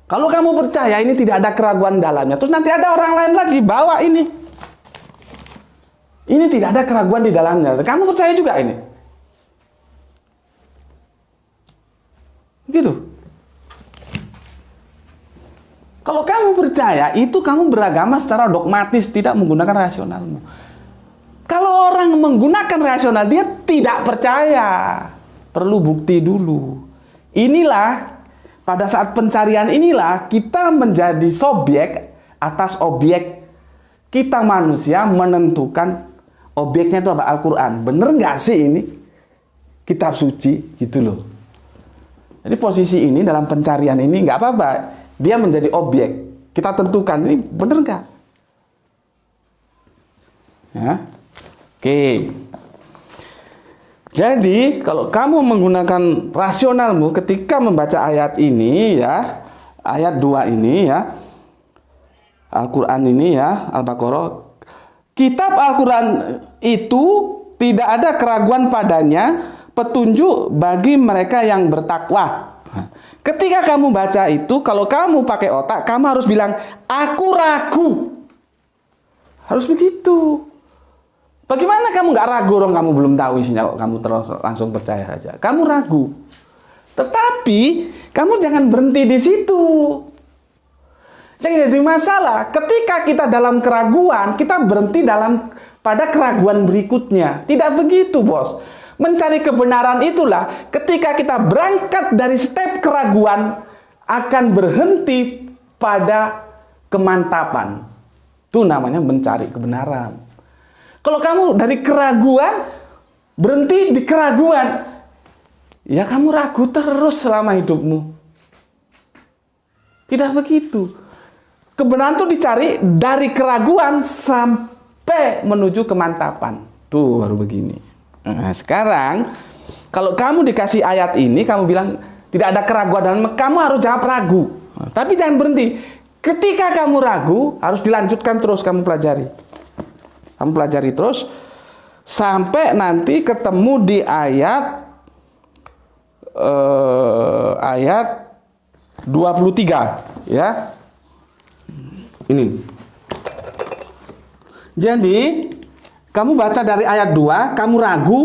Kalau kamu percaya ini tidak ada keraguan dalamnya, terus nanti ada orang lain lagi bawa ini. Ini tidak ada keraguan di dalamnya. Kamu percaya juga ini? Gitu. Kalau kamu percaya, itu kamu beragama secara dogmatis, tidak menggunakan rasionalmu. Kalau orang menggunakan rasional, dia tidak percaya. Perlu bukti dulu. Inilah, pada saat pencarian inilah, kita menjadi subjek atas objek. Kita manusia menentukan objeknya itu apa? Al-Quran. Bener nggak sih ini? Kitab suci, gitu loh. Jadi posisi ini dalam pencarian ini nggak apa-apa. Dia menjadi objek. Kita tentukan ini bener nggak? Ya. Oke. Jadi kalau kamu menggunakan rasionalmu ketika membaca ayat ini ya, ayat 2 ini ya, Al-Quran ini ya, Al-Baqarah, kitab Al-Quran itu tidak ada keraguan padanya, petunjuk bagi mereka yang bertakwa. Ketika kamu baca itu, kalau kamu pakai otak, kamu harus bilang, aku ragu. Harus begitu. Bagaimana kamu nggak ragu orang kamu belum tahu isinya kok kamu terus langsung percaya saja? Kamu ragu. Tetapi kamu jangan berhenti di situ. Yang jadi masalah ketika kita dalam keraguan, kita berhenti pada keraguan berikutnya. Tidak begitu, Bos. Mencari kebenaran itulah ketika kita berangkat dari step keraguan akan berhenti pada kemantapan. Itu namanya mencari kebenaran. Kalau kamu dari keraguan berhenti di keraguan, ya kamu ragu terus selama hidupmu. Tidak begitu. Kebenaran itu dicari dari keraguan sampai menuju kemantapan. Tuh baru begini. Nah, sekarang kalau kamu dikasih ayat ini, kamu bilang tidak ada keraguan dan kamu harus jawab ragu. Nah, tapi jangan berhenti. Ketika kamu ragu, harus dilanjutkan terus kamu pelajari. Kamu pelajari terus sampai nanti ketemu di ayat 23 ya. Ini. Jadi kamu baca dari ayat 2, kamu ragu,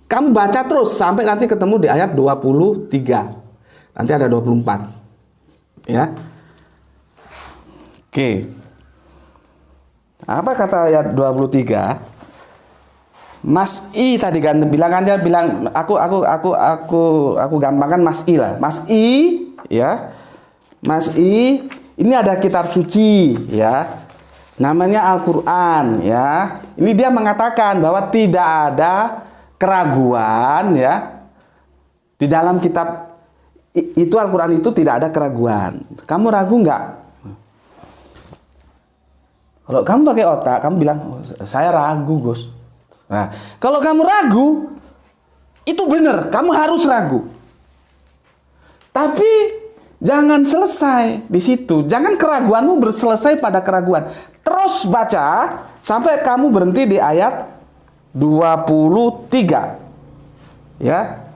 kamu baca terus sampai nanti ketemu di ayat 23. Nanti ada 24. Ya. Oke. Apa kata ayat 23? Mas I tadi kan bilang aku gampangkan Mas I lah. Mas I ya. Mas I ini ada kitab suci ya. Namanya Al-Qur'an ya. Ini dia mengatakan bahwa tidak ada keraguan ya. Di dalam kitab itu Al-Qur'an itu tidak ada keraguan. Kamu ragu nggak? Kalau kamu pakai otak, kamu bilang, oh, saya ragu, Gus. Nah, kalau kamu ragu, itu benar, kamu harus ragu. Tapi jangan selesai di situ. Jangan keraguanmu berselesai pada keraguan. Terus baca sampai kamu berhenti di ayat 23. Ya.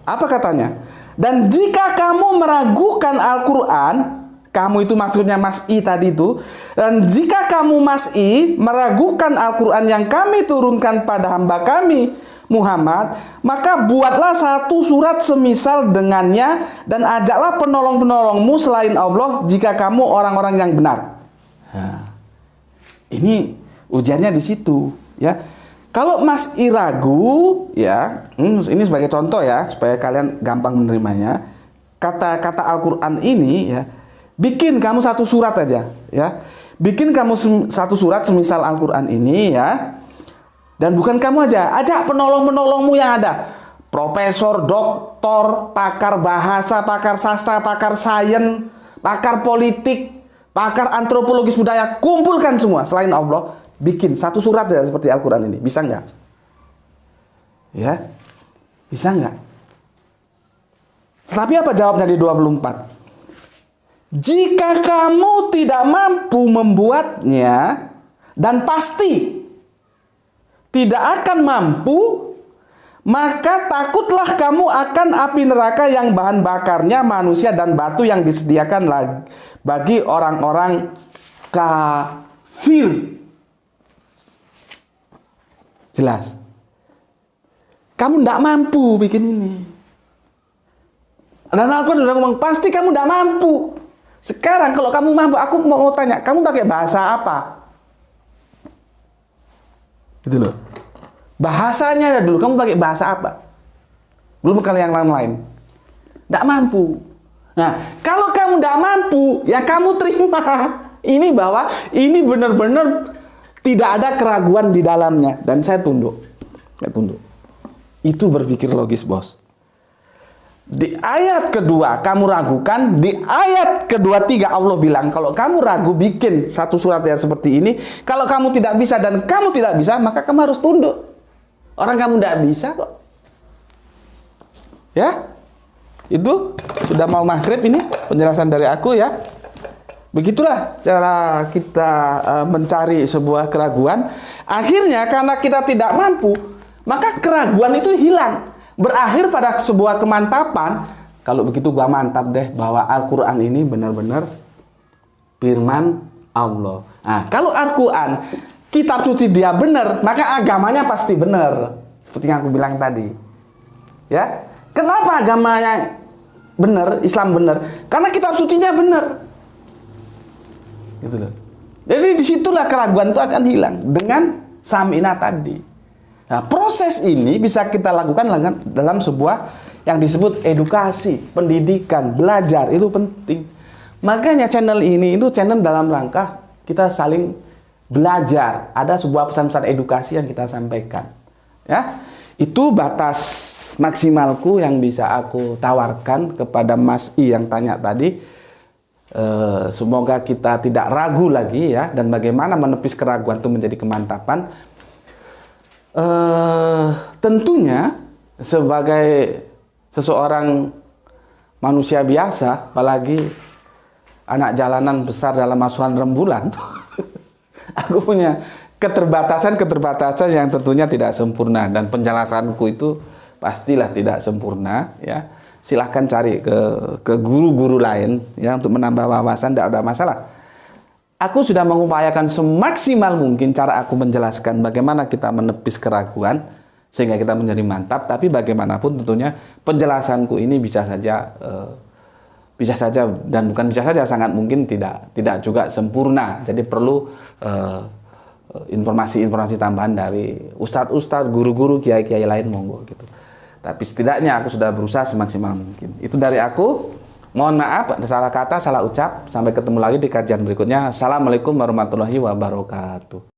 Apa katanya? Dan jika kamu meragukan Al-Qur'an, kamu itu maksudnya Mas I tadi itu. Dan jika kamu Mas I meragukan Al-Quran yang kami turunkan pada hamba kami Muhammad, maka buatlah satu surat semisal dengannya dan ajaklah penolong-penolongmu selain Allah jika kamu orang-orang yang benar. Nah, ini ujiannya di situ ya. Kalau Mas I ragu ya, ini sebagai contoh ya supaya kalian gampang menerimanya. kata-kata Al-Quran ini ya, bikin kamu satu surat aja ya. Bikin kamu satu surat semisal Al-Quran ini ya. Dan bukan kamu aja, ajak penolong-penolongmu yang ada. Profesor, doktor, pakar bahasa, pakar sastra, pakar sains, pakar politik, pakar antropologis budaya, kumpulkan semua selain Allah, bikin satu surat ya seperti Al-Quran ini. Bisa nggak? Ya, bisa nggak? Tapi apa jawabnya di 24? Jika kamu tidak mampu membuatnya, dan pasti tidak akan mampu, maka takutlah kamu akan api neraka yang bahan bakarnya manusia dan batu yang disediakan bagi orang-orang kafir. Jelas. Kamu tidak mampu bikin ini. Dan aku sudah ngomong, pasti kamu tidak mampu. Sekarang kalau kamu mampu, aku mau tanya, kamu pakai bahasa apa? Gitu loh. Bahasanya dulu, kamu pakai bahasa apa? Belum kalau yang lain-lain. Tidak mampu. Nah, kalau kamu tidak mampu, ya kamu terima. Ini bahwa ini benar-benar tidak ada keraguan di dalamnya. Dan saya tunduk. Saya tunduk. Itu berpikir logis, bos. Di ayat kedua kamu ragukan, di ayat kedua tiga Allah bilang kalau kamu ragu bikin satu surat yang seperti ini. Kalau kamu tidak bisa dan kamu tidak bisa, maka kamu harus tunduk. Orang kamu tidak bisa kok. Ya, itu sudah mau maghrib ini penjelasan dari aku ya. Begitulah cara kita mencari sebuah keraguan. Akhirnya karena kita tidak mampu, maka keraguan itu hilang. Berakhir pada sebuah kemantapan. Kalau begitu gua mantap deh bahwa Al-Quran ini benar-benar firman Allah. Nah, kalau Al-Quran kitab suci dia benar, maka agamanya pasti benar. Seperti yang aku bilang tadi. Ya, kenapa agamanya benar, Islam benar? Karena kitab sucinya benar. Gitu loh. Jadi disitulah keraguan itu akan hilang dengan samina tadi. Nah, proses ini bisa kita lakukan dalam sebuah yang disebut edukasi, pendidikan, belajar, itu penting. Makanya channel ini itu channel dalam rangka kita saling belajar. Ada sebuah pesan-pesan edukasi yang kita sampaikan. Ya, itu batas maksimalku yang bisa aku tawarkan kepada Mas I yang tanya tadi. Semoga kita tidak ragu lagi ya, dan bagaimana menepis keraguan itu menjadi kemantapan. Tentunya sebagai seseorang manusia biasa, apalagi anak jalanan besar dalam asuhan rembulan, aku punya keterbatasan yang tentunya tidak sempurna, dan penjelasanku itu pastilah tidak sempurna ya. Silahkan cari ke guru-guru lain ya untuk menambah wawasan, tidak ada masalah. Aku sudah mengupayakan semaksimal mungkin cara aku menjelaskan bagaimana kita menepis keraguan sehingga kita menjadi mantap. Tapi bagaimanapun tentunya penjelasanku ini bisa saja dan bukan bisa saja, sangat mungkin tidak juga sempurna. Jadi perlu informasi-informasi tambahan dari ustadz-ustadz, guru-guru, kiai-kiai lain, monggo gitu. Tapi setidaknya aku sudah berusaha semaksimal mungkin. Itu dari aku. Mohon maaf, salah kata, salah ucap. Sampai ketemu lagi di kajian berikutnya. Assalamualaikum warahmatullahi wabarakatuh.